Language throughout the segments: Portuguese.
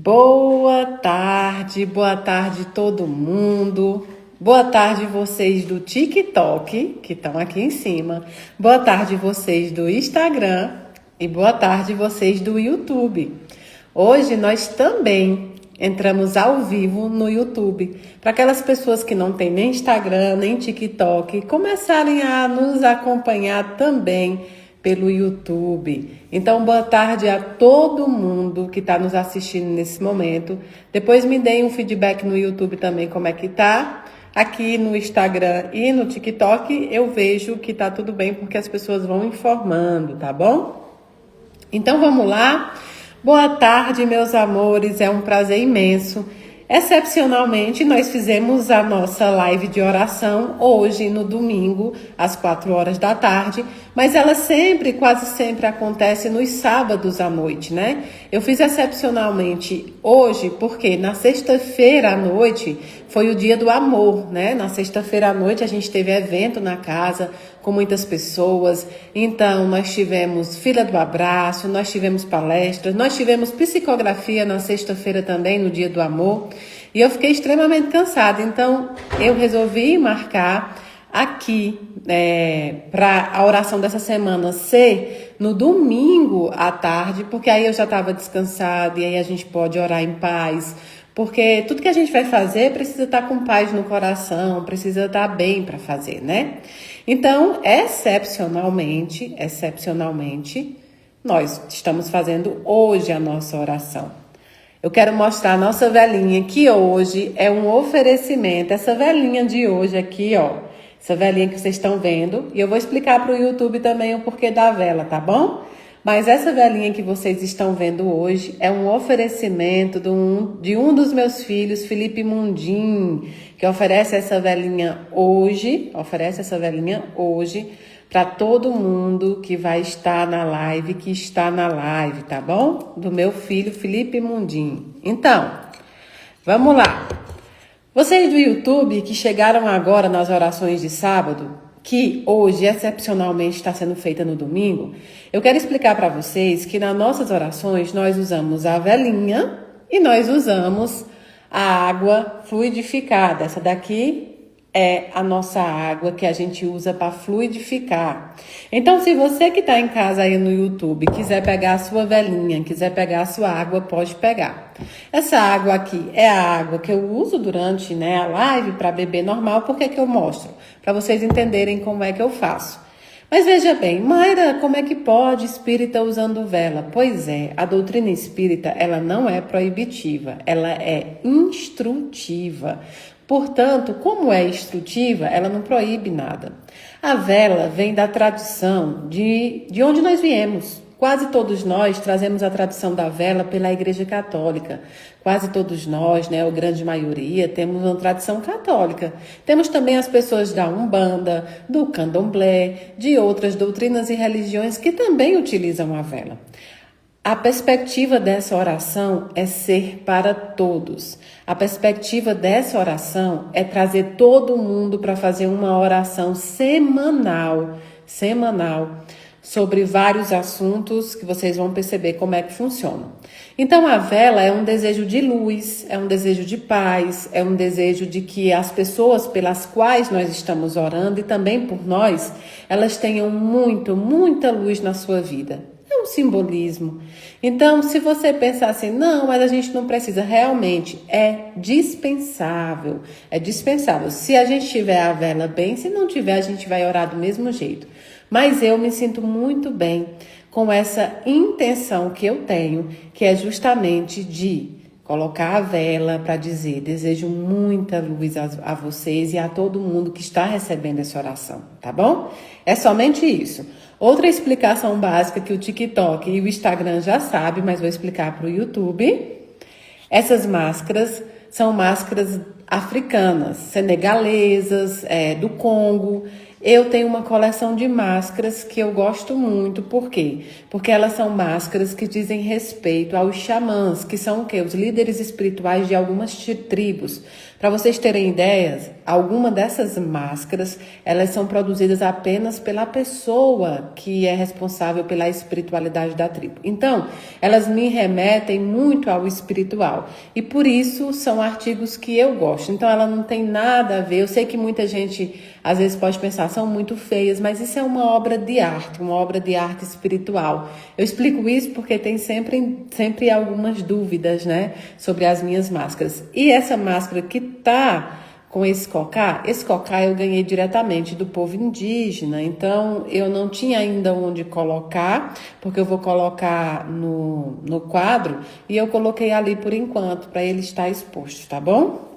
Boa tarde todo mundo. Boa tarde vocês do TikTok, que estão aqui em cima. Boa tarde vocês do Instagram e boa tarde vocês do YouTube. Hoje nós também entramos ao vivo no YouTube, para aquelas pessoas que não têm nem Instagram, nem TikTok, começarem a nos acompanhar também pelo YouTube. Então, boa tarde a todo mundo que está nos assistindo nesse momento. Depois me deem um feedback no YouTube também, como é que tá. Aqui no Instagram e no TikTok eu vejo que tá tudo bem, porque as pessoas vão informando, tá bom? Então, vamos lá. Boa tarde, meus amores. É um prazer imenso. Excepcionalmente, nós fizemos a nossa live de oração hoje, no domingo, às 4 horas da tarde, mas ela sempre, quase sempre acontece nos sábados à noite, né? Eu fiz excepcionalmente hoje, porque na sexta-feira à noite foi o dia do amor, né? Na sexta-feira à noite a gente teve evento na casa com muitas pessoas, então nós tivemos fila do abraço, nós tivemos palestras, nós tivemos psicografia na sexta-feira também, no dia do amor, e eu fiquei extremamente cansada, então eu resolvi marcar aqui para a oração dessa semana ser no domingo à tarde, porque aí eu já estava descansada e aí a gente pode orar em paz, porque tudo que a gente vai fazer precisa estar com paz no coração, precisa estar bem para fazer, né? Então, excepcionalmente, nós estamos fazendo hoje a nossa oração. Eu quero mostrar a nossa velinha, que hoje é um oferecimento. Essa velinha de hoje aqui, ó, essa velinha que vocês estão vendo, e eu vou explicar para o YouTube também o porquê da vela, tá bom? Mas essa velinha que vocês estão vendo hoje é um oferecimento de um dos meus filhos, Felipe Mundim, que oferece essa velinha hoje, para todo mundo que vai estar na live, que está na live, tá bom? Do meu filho, Felipe Mundim. Então, vamos lá. Vocês do YouTube que chegaram agora nas orações de sábado, que hoje excepcionalmente está sendo feita no domingo, eu quero explicar para vocês que nas nossas orações nós usamos a velinha e nós usamos a água fluidificada. Essa daqui é a nossa água que a gente usa para fluidificar. Então, se você que está em casa aí no YouTube quiser pegar a sua velinha, quiser pegar a sua água, pode pegar. Essa água aqui é a água que eu uso durante a live para beber normal. Por que eu mostro? Para vocês entenderem como é que eu faço. Mas veja bem, Mayra, como é que pode espírita usando vela? Pois é, a doutrina espírita, ela não é proibitiva, ela é instrutiva. Portanto, como é instrutiva, ela não proíbe nada. A vela vem da tradição de onde nós viemos. Quase todos nós trazemos a tradição da vela pela Igreja Católica. Quase todos nós, a grande maioria, temos uma tradição católica. Temos também as pessoas da Umbanda, do Candomblé, de outras doutrinas e religiões que também utilizam a vela. A perspectiva dessa oração é ser para todos. A perspectiva dessa oração é trazer todo mundo para fazer uma oração semanal, sobre vários assuntos que vocês vão perceber como é que funciona. Então, a vela é um desejo de luz, é um desejo de paz, é um desejo de que as pessoas pelas quais nós estamos orando e também por nós, elas tenham muita luz na sua vida. É um simbolismo. Então, se você pensar assim, não, mas a gente não precisa, realmente é dispensável. É dispensável. Se a gente tiver a vela bem, se não tiver, a gente vai orar do mesmo jeito. Mas eu me sinto muito bem com essa intenção que eu tenho, que é justamente de colocar a vela para dizer, desejo muita luz a vocês e a todo mundo que está recebendo essa oração, tá bom? É somente isso. Outra explicação básica que o TikTok e o Instagram já sabem, mas vou explicar para o YouTube. Essas máscaras são máscaras africanas, senegalesas, do Congo. Eu tenho uma coleção de máscaras que eu gosto muito. Por quê? Porque elas são máscaras que dizem respeito aos xamãs, que são o quê? Os líderes espirituais de algumas tribos. Para vocês terem ideias, alguma dessas máscaras, elas são produzidas apenas pela pessoa que é responsável pela espiritualidade da tribo. Então, elas me remetem muito ao espiritual. E por isso são artigos que eu gosto. Então, ela não tem nada a ver. Eu sei que muita gente às vezes pode pensar, são muito feias, mas isso é uma obra de arte espiritual. Eu explico isso porque tem sempre algumas dúvidas, né, sobre as minhas máscaras. E essa máscara que tá com esse cocá eu ganhei diretamente do povo indígena, então eu não tinha ainda onde colocar, porque eu vou colocar no quadro, e eu coloquei ali por enquanto, para ele estar exposto, tá bom?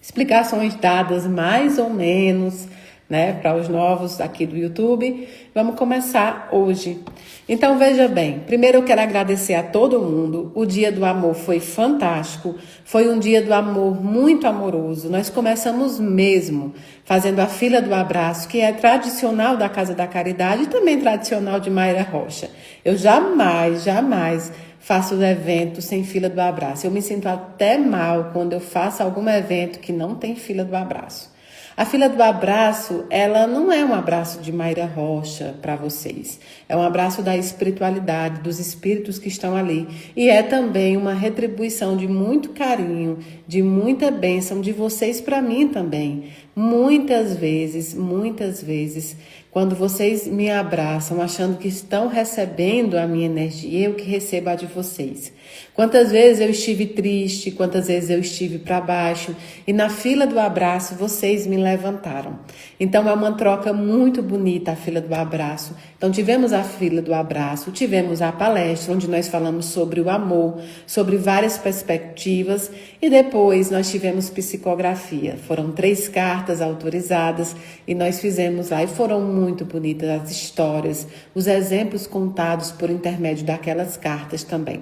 Explicações dadas mais ou menos, né, para os novos aqui do YouTube. Vamos começar hoje. Então, veja bem, primeiro eu quero agradecer a todo mundo. O Dia do Amor foi fantástico, foi um dia do amor muito amoroso. Nós começamos mesmo fazendo a fila do abraço, que é tradicional da Casa da Caridade e também tradicional de Mayra Rocha. Eu jamais faço o evento sem fila do abraço. Eu me sinto até mal quando eu faço algum evento que não tem fila do abraço. A fila do abraço, ela não é um abraço de Mayra Rocha para vocês. É um abraço da espiritualidade, dos espíritos que estão ali. E é também uma retribuição de muito carinho, de muita bênção de vocês para mim também. Muitas vezes, quando vocês me abraçam achando que estão recebendo a minha energia, eu que recebo a de vocês. Quantas vezes eu estive triste, quantas vezes eu estive para baixo, e na fila do abraço vocês me levantaram. Então é uma troca muito bonita a fila do abraço. Então tivemos a fila do abraço, tivemos a palestra onde nós falamos sobre o amor, sobre várias perspectivas, e depois nós tivemos psicografia. Foram 3 cartas autorizadas e nós fizemos lá, e foram muito bonitas as histórias, os exemplos contados por intermédio daquelas cartas também.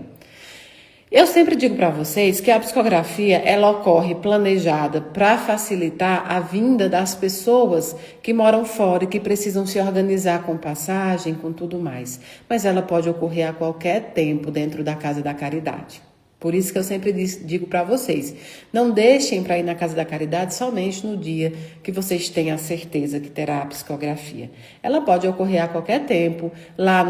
Eu sempre digo para vocês que a psicografia, ela ocorre planejada para facilitar a vinda das pessoas que moram fora e que precisam se organizar com passagem, com tudo mais. Mas ela pode ocorrer a qualquer tempo dentro da Casa da Caridade. Por isso que eu sempre digo para vocês, não deixem para ir na Casa da Caridade somente no dia que vocês têm a certeza que terá a psicografia. Ela pode ocorrer a qualquer tempo. Lá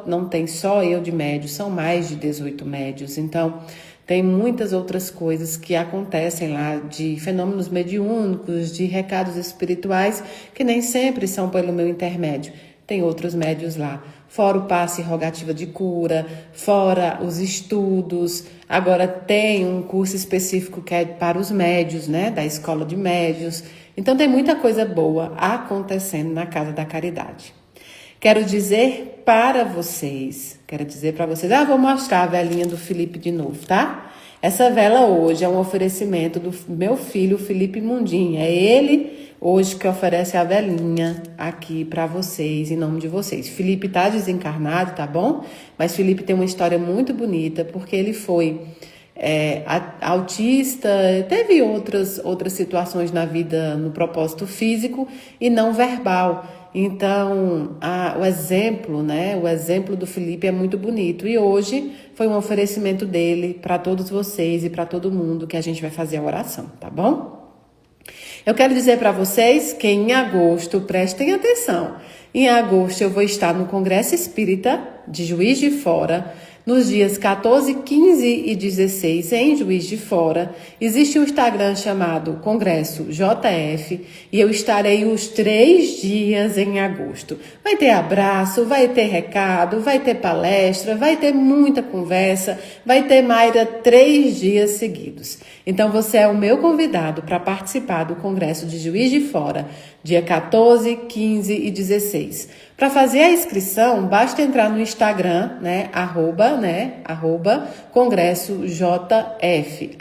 não tem só eu de médios, são mais de 18 médios. Então, tem muitas outras coisas que acontecem lá, de fenômenos mediúnicos, de recados espirituais, que nem sempre são pelo meu intermédio. Tem outros médios lá, fora o passe e rogativa de cura, fora os estudos. Agora tem um curso específico que é para os médios, né, da Escola de Médios. Então tem muita coisa boa acontecendo na Casa da Caridade. Quero dizer para vocês, vou mostrar a velinha do Felipe de novo, tá? Essa vela hoje é um oferecimento do meu filho, Felipe Mundim. É ele hoje que oferece a velinha aqui para vocês, em nome de vocês. Felipe tá desencarnado, tá bom? Mas Felipe tem uma história muito bonita, porque ele foi autista, teve outras situações na vida no propósito físico e não verbal. Então, o exemplo do Felipe é muito bonito. E hoje foi um oferecimento dele para todos vocês e para todo mundo que a gente vai fazer a oração, tá bom? Eu quero dizer para vocês que em agosto, prestem atenção, em agosto eu vou estar no Congresso Espírita de Juiz de Fora, nos dias 14, 15 e 16, em Juiz de Fora. Existe um Instagram chamado Congresso JF e eu estarei os 3 dias em agosto. Vai ter abraço, vai ter recado, vai ter palestra, vai ter muita conversa, vai ter Mayra 3 dias seguidos. Então você é o meu convidado para participar do Congresso de Juiz de Fora, dia 14, 15 e 16. Para fazer a inscrição, basta entrar no Instagram, arroba Congresso JF,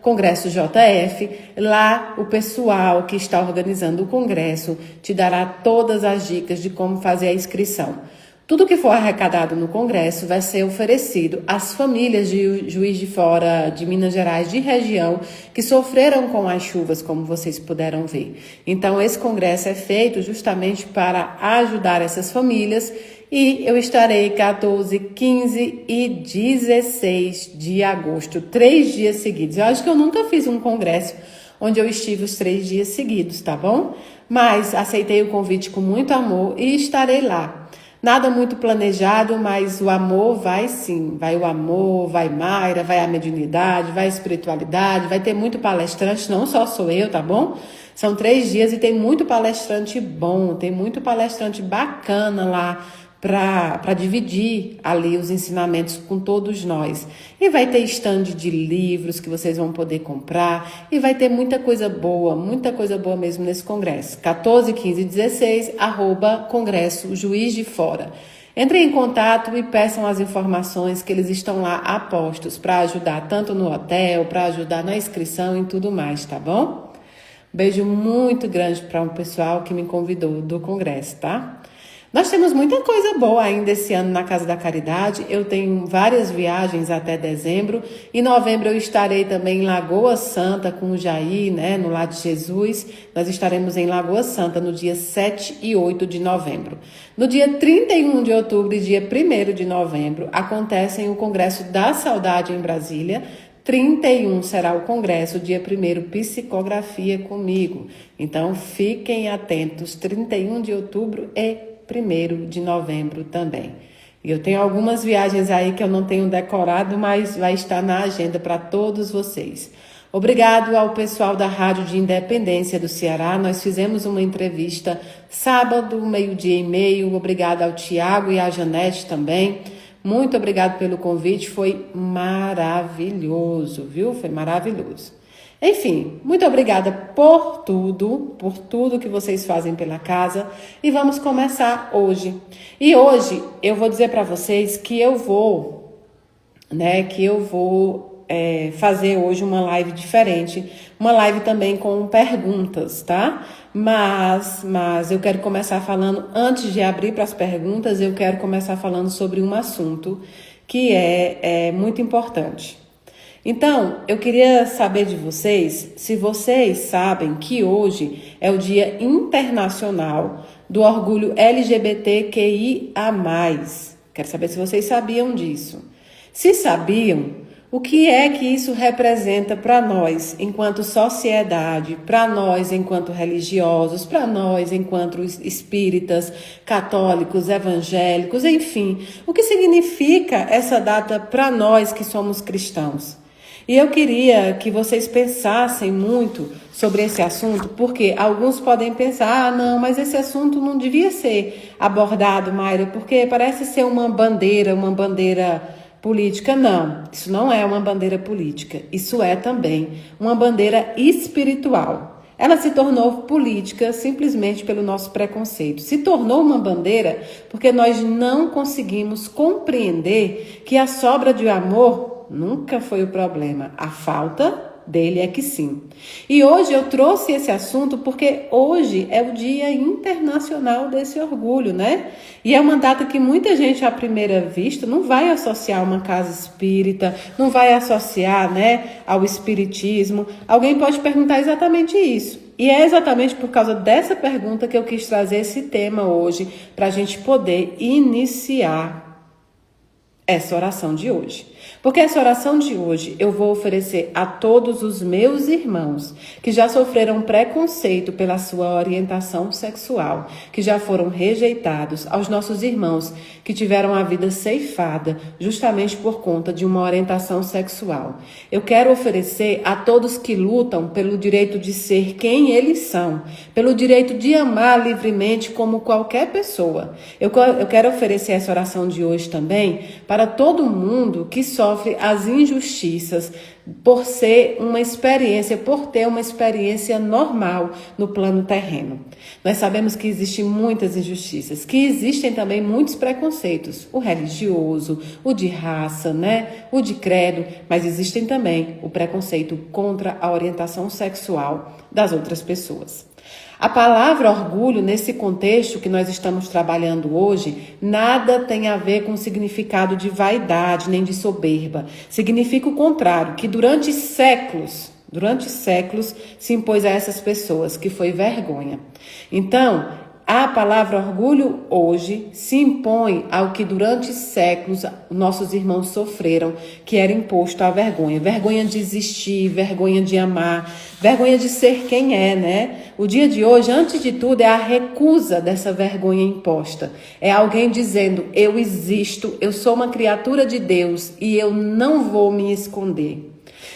Congresso JF. Lá o pessoal que está organizando o congresso te dará todas as dicas de como fazer a inscrição. Tudo que for arrecadado no Congresso vai ser oferecido às famílias de Juiz de Fora, de Minas Gerais, de região, que sofreram com as chuvas, como vocês puderam ver. Então, esse Congresso é feito justamente para ajudar essas famílias e eu estarei 14, 15 e 16 de agosto, 3 dias seguidos. Eu acho que eu nunca fiz um Congresso onde eu estive os 3 dias seguidos, tá bom? Mas aceitei o convite com muito amor e estarei lá. Nada muito planejado, mas o amor vai sim. Vai o amor, vai Mayra, vai a mediunidade, vai a espiritualidade, vai ter muito palestrante, não só sou eu, tá bom? São 3 dias e tem muito palestrante bom, tem muito palestrante bacana lá para dividir ali os ensinamentos com todos nós. E vai ter stand de livros que vocês vão poder comprar e vai ter muita coisa boa mesmo nesse congresso. 14, 15 e 16, @Congresso Juiz de Fora. Entrem em contato e peçam as informações que eles estão lá a postos para ajudar tanto no hotel, para ajudar na inscrição e tudo mais, tá bom? Beijo muito grande para o pessoal que me convidou do congresso, tá? Nós temos muita coisa boa ainda esse ano na Casa da Caridade. Eu tenho várias viagens até dezembro. Em novembro eu estarei também em Lagoa Santa com o Jair, né, no Lar de Jesus. Nós estaremos em Lagoa Santa no dia 7 e 8 de novembro. No dia 31 de outubro e dia 1º de novembro acontecem o Congresso da Saudade em Brasília. 31 será o congresso, dia 1º, psicografia comigo. Então, fiquem atentos, 31 de outubro e 1º de novembro também. E eu tenho algumas viagens aí que eu não tenho decorado, mas vai estar na agenda para todos vocês. Obrigado ao pessoal da Rádio de Independência do Ceará. Nós fizemos uma entrevista sábado, 12:30. Obrigado ao Tiago e à Janete também. Muito obrigado pelo convite, foi maravilhoso, viu? Foi maravilhoso. Enfim, muito obrigada por tudo que vocês fazem pela casa e vamos começar hoje. E hoje eu vou dizer para vocês que eu vou fazer hoje uma live diferente, uma live também com perguntas, tá? Mas eu quero começar falando, antes de abrir para as perguntas, eu quero começar falando sobre um assunto que é muito importante. Então, eu queria saber de vocês, se vocês sabem que hoje é o Dia Internacional do Orgulho LGBTQIA+. Quero saber se vocês sabiam disso. Se sabiam, o que é que isso representa para nós enquanto sociedade, para nós enquanto religiosos, para nós enquanto espíritas, católicos, evangélicos, enfim. O que significa essa data para nós que somos cristãos? E eu queria que vocês pensassem muito sobre esse assunto, porque alguns podem pensar, não, mas esse assunto não devia ser abordado, Mayra, porque parece ser uma bandeira política. Não, isso não é uma bandeira política, isso é também uma bandeira espiritual. Ela se tornou política simplesmente pelo nosso preconceito. Se tornou uma bandeira porque nós não conseguimos compreender que a sobra de amor nunca foi o problema. A falta dele é que sim. E hoje eu trouxe esse assunto porque hoje é o Dia Internacional desse orgulho, né? E é uma data que muita gente, à primeira vista, não vai associar uma casa espírita, não vai associar, né, ao espiritismo. Alguém pode perguntar exatamente isso. E é exatamente por causa dessa pergunta que eu quis trazer esse tema hoje, para a gente poder iniciar essa oração de hoje. Porque essa oração de hoje eu vou oferecer a todos os meus irmãos que já sofreram preconceito pela sua orientação sexual, que já foram rejeitados, aos nossos irmãos que tiveram a vida ceifada justamente por conta de uma orientação sexual. Eu quero oferecer a todos que lutam pelo direito de ser quem eles são, pelo direito de amar livremente como qualquer pessoa. Eu quero oferecer essa oração de hoje também para todo mundo que sofre as injustiças por ter uma experiência normal no plano terreno. Nós sabemos que existem muitas injustiças, que existem também muitos preconceitos, o religioso, o de raça, né? O de credo, mas existem também o preconceito contra a orientação sexual das outras pessoas. A palavra orgulho, nesse contexto que nós estamos trabalhando hoje, nada tem a ver com o significado de vaidade nem de soberba. Significa o contrário, que durante séculos se impôs a essas pessoas, que foi vergonha. Então, a palavra orgulho hoje se impõe ao que durante séculos nossos irmãos sofreram, que era imposto a vergonha. Vergonha de existir, vergonha de amar, vergonha de ser quem é, né? O dia de hoje, antes de tudo, é a recusa dessa vergonha imposta. É alguém dizendo, eu existo, eu sou uma criatura de Deus e eu não vou me esconder.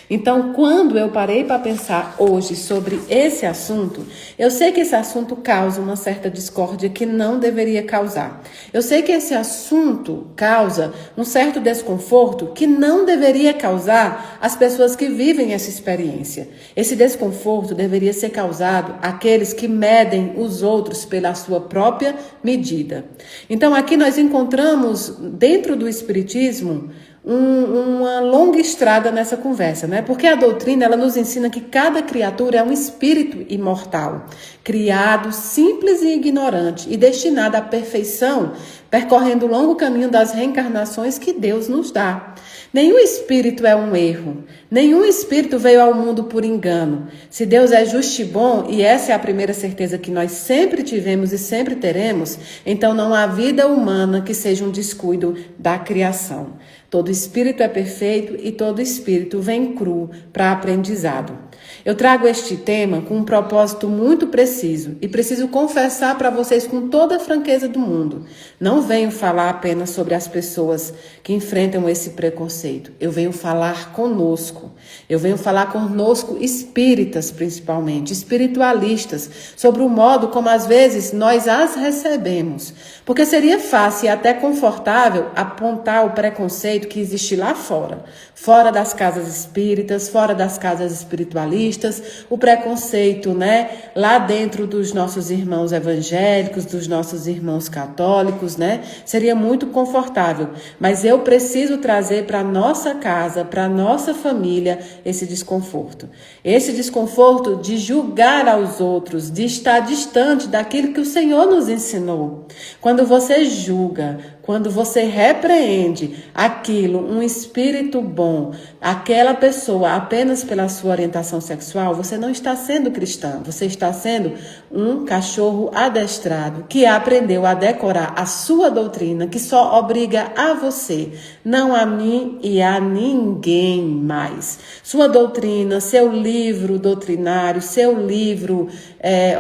Então, quando eu parei para pensar hoje sobre esse assunto, eu sei que esse assunto causa uma certa discórdia que não deveria causar. Eu sei que esse assunto causa um certo desconforto que não deveria causar às pessoas que vivem essa experiência. Esse desconforto deveria ser causado àqueles que medem os outros pela sua própria medida. Então, aqui nós encontramos, dentro do Espiritismo, uma longa estrada nessa conversa, né? Porque a doutrina, ela nos ensina que cada criatura é um espírito imortal, criado simples e ignorante e destinado à perfeição, percorrendo o longo caminho das reencarnações que Deus nos dá. Nenhum espírito é um erro, nenhum espírito veio ao mundo por engano. Se Deus é justo e bom, e essa é a primeira certeza que nós sempre tivemos e sempre teremos, então não há vida humana que seja um descuido da criação. Todo espírito é perfeito e todo espírito vem cru para aprendizado. Eu trago este tema com um propósito muito preciso e preciso confessar para vocês com toda a franqueza do mundo. Não venho falar apenas sobre as pessoas que enfrentam esse preconceito. Eu venho falar conosco. Eu venho falar conosco espíritas, principalmente, espiritualistas, sobre o modo como às vezes nós as recebemos. Porque seria fácil e até confortável apontar o preconceito que existe lá fora. Fora das casas espíritas, fora das casas espiritualistas, o preconceito, né? Lá dentro dos nossos irmãos evangélicos, dos nossos irmãos católicos, né? Seria muito confortável. Mas eu preciso trazer para nossa casa, para nossa família, esse desconforto. Esse desconforto de julgar aos outros, de estar distante daquilo que o Senhor nos ensinou. Quando você julga, quando você repreende aquilo, um espírito bom, aquela pessoa apenas pela sua orientação sexual, você não está sendo cristã, você está sendo um cachorro adestrado que aprendeu a decorar a sua doutrina, que só obriga a você, não a mim e a ninguém mais. Sua doutrina, seu livro doutrinário, seu livro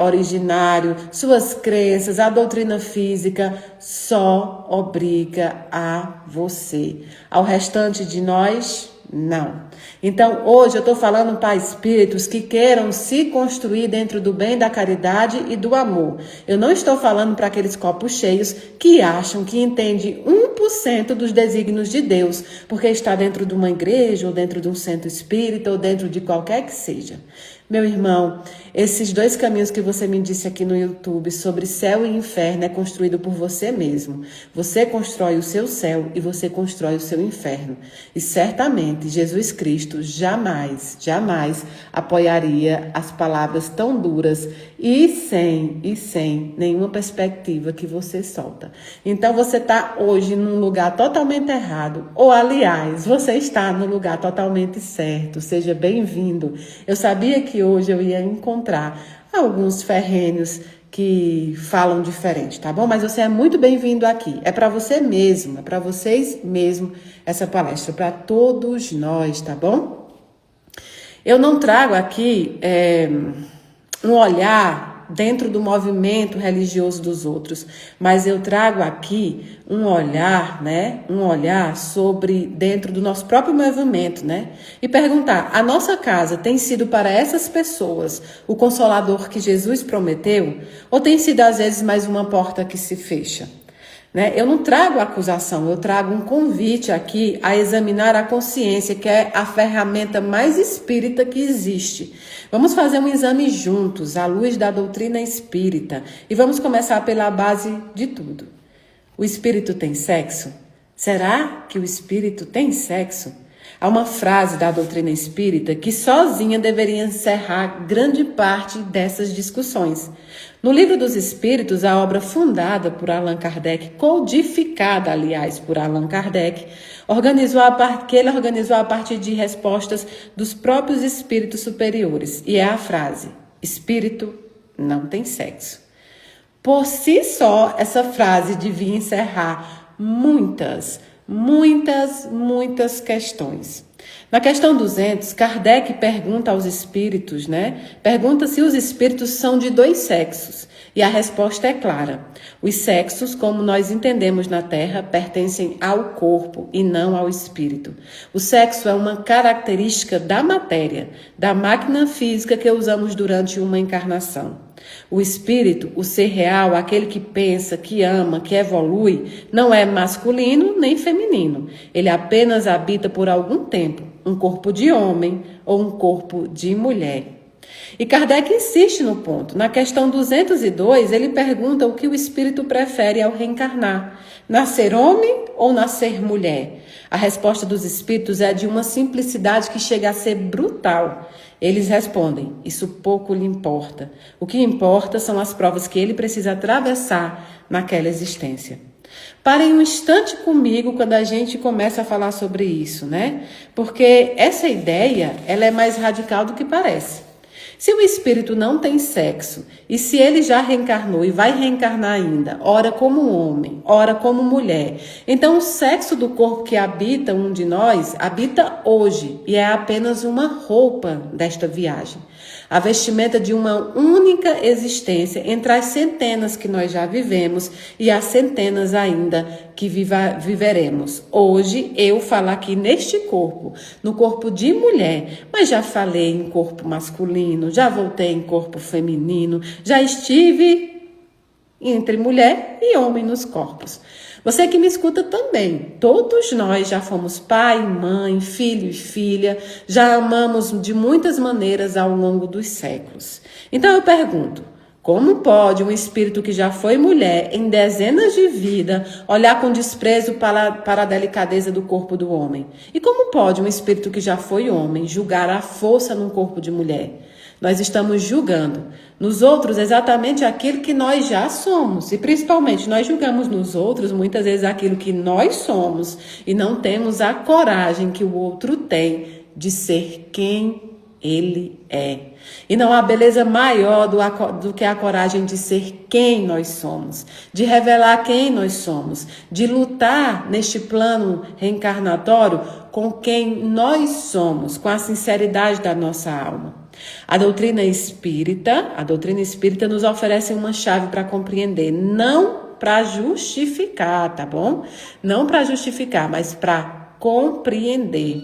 originário, suas crenças, a doutrina física, só obriga a você. Ao restante de nós, não. Então, hoje eu estou falando para espíritos que queiram se construir dentro do bem, da caridade e do amor. Eu não estou falando para aqueles copos cheios que acham que entendem 1% dos desígnios de Deus, porque está dentro de uma igreja, ou dentro de um centro espírita, ou dentro de qualquer que seja. Meu irmão, esses dois caminhos que você me disse aqui no YouTube sobre céu e inferno é construído por você mesmo. Você constrói o seu céu e você constrói o seu inferno. E certamente Jesus Cristo jamais apoiaria as palavras tão duras e sem nenhuma perspectiva que você solta. Então você está hoje num lugar totalmente errado, ou aliás, você está no lugar totalmente certo. Seja bem-vindo. Eu sabia que hoje eu ia encontrar alguns ferrenhos que falam diferente, tá bom? Mas você é muito bem-vindo aqui. É para você mesmo, é para vocês mesmo essa palestra, para todos nós, tá bom? Eu não trago aqui um olhar dentro do movimento religioso dos outros, mas eu trago aqui um olhar, né? Um olhar sobre dentro do nosso próprio movimento, né? E perguntar, a nossa casa tem sido para essas pessoas o consolador que Jesus prometeu? Ou tem sido às vezes mais uma porta que se fecha? Né? Eu não trago acusação, eu trago um convite aqui a examinar a consciência, que é a ferramenta mais espírita que existe. Vamos fazer um exame juntos, à luz da doutrina espírita, e vamos começar pela base de tudo. O espírito tem sexo? Será que o espírito tem sexo? Há uma frase da doutrina espírita que sozinha deveria encerrar grande parte dessas discussões. No Livro dos Espíritos, a obra fundada por Allan Kardec, codificada, aliás, por Allan Kardec, que ele organizou a partir de respostas dos próprios espíritos superiores. E é a frase: espírito não tem sexo. Por si só, essa frase devia encerrar muitas questões. Na questão 200, Kardec pergunta aos espíritos, Pergunta se os espíritos são de dois sexos. E a resposta é clara. Os sexos, como nós entendemos na Terra, pertencem ao corpo e não ao espírito. O sexo é uma característica da matéria, da máquina física que usamos durante uma encarnação. O espírito, o ser real, aquele que pensa, que ama, que evolui, não é masculino nem feminino. Ele apenas habita por algum tempo um corpo de homem ou um corpo de mulher. E Kardec insiste no ponto. Na questão 202, ele pergunta o que o espírito prefere ao reencarnar: nascer homem ou nascer mulher? A resposta dos espíritos é de uma simplicidade que chega a ser brutal. Eles respondem: isso pouco lhe importa. O que importa são as provas que ele precisa atravessar naquela existência. Parem um instante comigo quando a gente começa a falar sobre isso, Porque essa ideia, ela é mais radical do que parece. Se o espírito não tem sexo, e se ele já reencarnou e vai reencarnar ainda, ora como homem, ora como mulher, então o sexo do corpo que habita um de nós, habita hoje, e é apenas uma roupa desta viagem. A vestimenta de uma única existência entre as centenas que nós já vivemos e as centenas ainda que viveremos. Hoje eu falo aqui neste corpo, no corpo de mulher, mas já falei em corpo masculino, já voltei em corpo feminino, já estive entre mulher e homem nos corpos. Você que me escuta também, todos nós já fomos pai, mãe, filho e filha, já amamos de muitas maneiras ao longo dos séculos. Então eu pergunto, como pode um espírito que já foi mulher em dezenas de vidas olhar com desprezo para a delicadeza do corpo do homem? E como pode um espírito que já foi homem julgar a força num corpo de mulher? Nós estamos julgando nos outros exatamente aquilo que nós já somos. E principalmente nós julgamos nos outros muitas vezes aquilo que nós somos e não temos a coragem que o outro tem de ser quem ele é. E não há beleza maior do que a coragem de ser quem nós somos, de revelar quem nós somos, de lutar neste plano reencarnatório com quem nós somos, com a sinceridade da nossa alma. A doutrina espírita nos oferece uma chave para compreender, não para justificar, tá bom? Não para justificar, mas para compreender.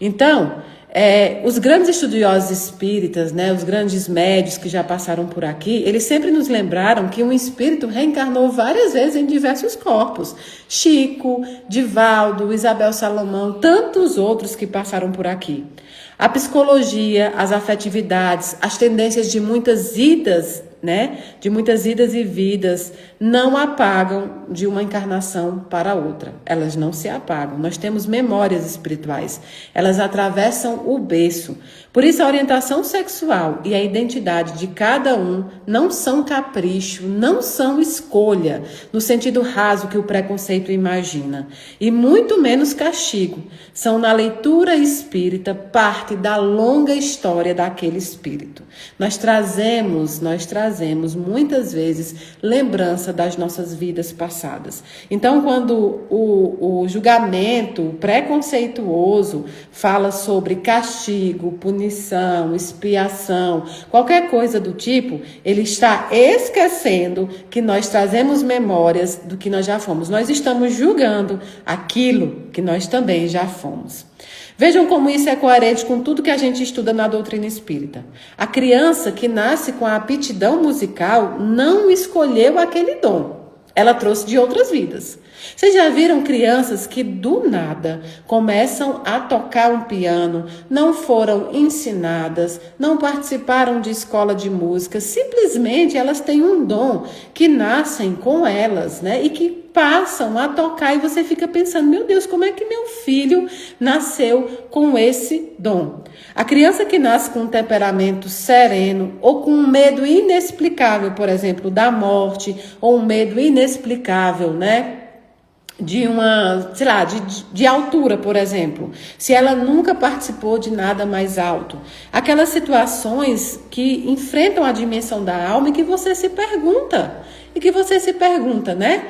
Então, os grandes estudiosos espíritas, os grandes médios que já passaram por aqui, eles sempre nos lembraram que um espírito reencarnou várias vezes em diversos corpos. Chico, Divaldo, Isabel Salomão, tantos outros que passaram por aqui. A psicologia, as afetividades, as tendências de muitas idas, de muitas idas e vidas, não apagam de uma encarnação para outra. Elas não se apagam. Nós temos memórias espirituais. Elas atravessam o berço. Por isso, a orientação sexual e a identidade de cada um não são capricho, não são escolha, no sentido raso que o preconceito imagina. E muito menos castigo. São, na leitura espírita, parte da longa história daquele espírito. Nós trazemos muitas vezes lembrança das nossas vidas passadas. Então, quando o julgamento preconceituoso fala sobre castigo, punição, expiação, qualquer coisa do tipo, ele está esquecendo que nós trazemos memórias do que nós já fomos. Nós estamos julgando aquilo que nós também já fomos. Vejam como isso é coerente com tudo que a gente estuda na doutrina espírita. A criança que nasce com a aptidão musical não escolheu aquele dom. Ela trouxe de outras vidas. Vocês já viram crianças que do nada começam a tocar um piano, não foram ensinadas, não participaram de escola de música, simplesmente elas têm um dom que nascem com elas, e que passam a tocar e você fica pensando, meu Deus, como é que meu filho nasceu com esse dom? A criança que nasce com um temperamento sereno ou com um medo inexplicável, por exemplo, da morte, ou um medo inexplicável, né? De uma, sei lá, de altura, por exemplo, se ela nunca participou de nada mais alto, aquelas situações que enfrentam a dimensão da alma e que você se pergunta, né?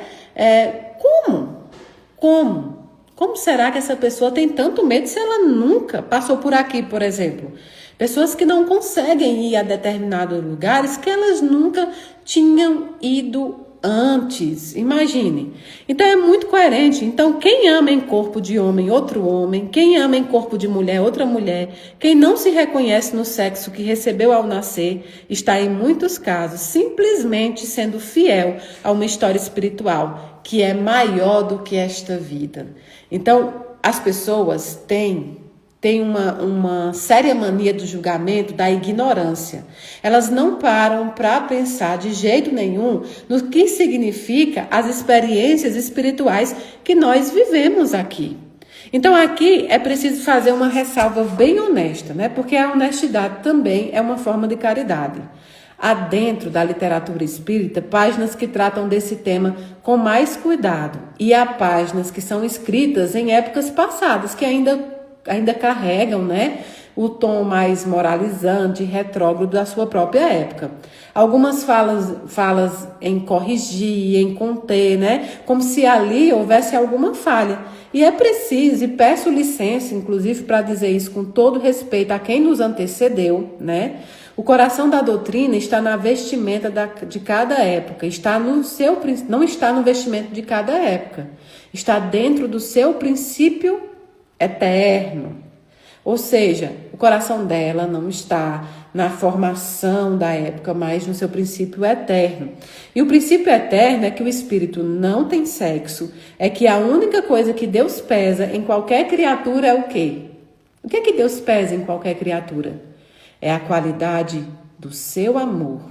Como será que essa pessoa tem tanto medo se ela nunca passou por aqui, por exemplo? Pessoas que não conseguem ir a determinados lugares que elas nunca tinham ido antes, imagine. Então é muito coerente. Então quem ama em corpo de homem, outro homem, quem ama em corpo de mulher, outra mulher, quem não se reconhece no sexo que recebeu ao nascer, está em muitos casos simplesmente sendo fiel a uma história espiritual que é maior do que esta vida. Então as pessoas têm uma séria mania do julgamento, da ignorância. Elas não param para pensar de jeito nenhum no que significa as experiências espirituais que nós vivemos aqui. Então aqui é preciso fazer uma ressalva bem honesta, né? Porque a honestidade também é uma forma de caridade. Há dentro da literatura espírita páginas que tratam desse tema com mais cuidado, e há páginas que são escritas em épocas passadas que ainda carregam, né, o tom mais moralizante e retrógrado da sua própria época. Algumas falas em corrigir, em conter, né, como se ali houvesse alguma falha. E é preciso, e peço licença, inclusive, para dizer isso com todo respeito a quem nos antecedeu, né, o coração da doutrina está na vestimenta de cada época, não está no vestimento de cada época, está dentro do seu princípio eterno. Ou seja, o coração dela não está na formação da época, mas no seu princípio eterno. E o princípio eterno é que o espírito não tem sexo, é que a única coisa que Deus pesa em qualquer criatura é o quê? O que é que Deus pesa em qualquer criatura? É a qualidade do seu amor.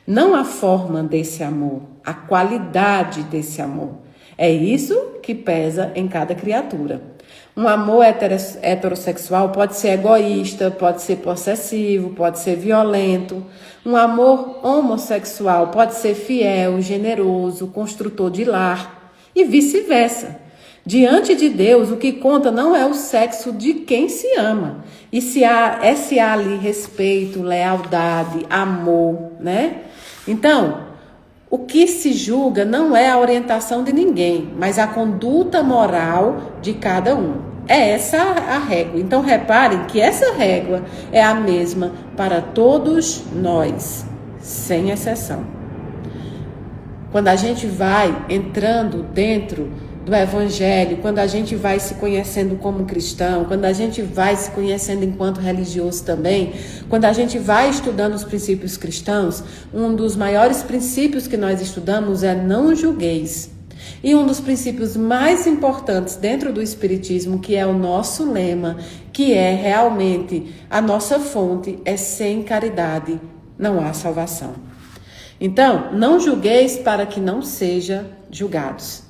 Não a forma desse amor, a qualidade desse amor. É isso que pesa em cada criatura. Um amor heterossexual pode ser egoísta, pode ser possessivo, pode ser violento. Um amor homossexual pode ser fiel, generoso, construtor de lar e vice-versa. Diante de Deus, o que conta não é o sexo de quem se ama, e se há ali respeito, lealdade, amor, né? Então, o que se julga não é a orientação de ninguém, mas a conduta moral de cada um. É essa a régua. Então reparem que essa régua é a mesma para todos nós, sem exceção. Quando a gente vai entrando dentro do Evangelho, quando a gente vai se conhecendo como cristão, quando a gente vai se conhecendo enquanto religioso também, quando a gente vai estudando os princípios cristãos, um dos maiores princípios que nós estudamos é não julgueis. E um dos princípios mais importantes dentro do Espiritismo, que é o nosso lema, que é realmente a nossa fonte, é sem caridade não há salvação. Então, não julgueis para que não sejam julgados.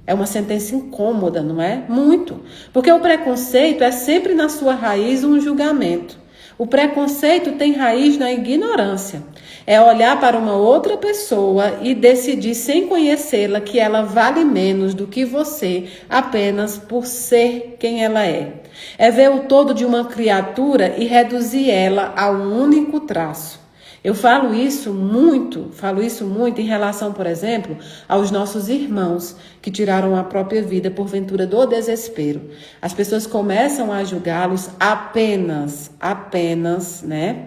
É uma sentença incômoda, não é? Muito. Porque o preconceito é sempre na sua raiz um julgamento. O preconceito tem raiz na ignorância. É olhar para uma outra pessoa e decidir sem conhecê-la que ela vale menos do que você apenas por ser quem ela é. É ver o todo de uma criatura e reduzir ela a um único traço. Eu falo isso muito em relação, por exemplo, aos nossos irmãos que tiraram a própria vida por ventura do desespero. As pessoas começam a julgá-los apenas, né?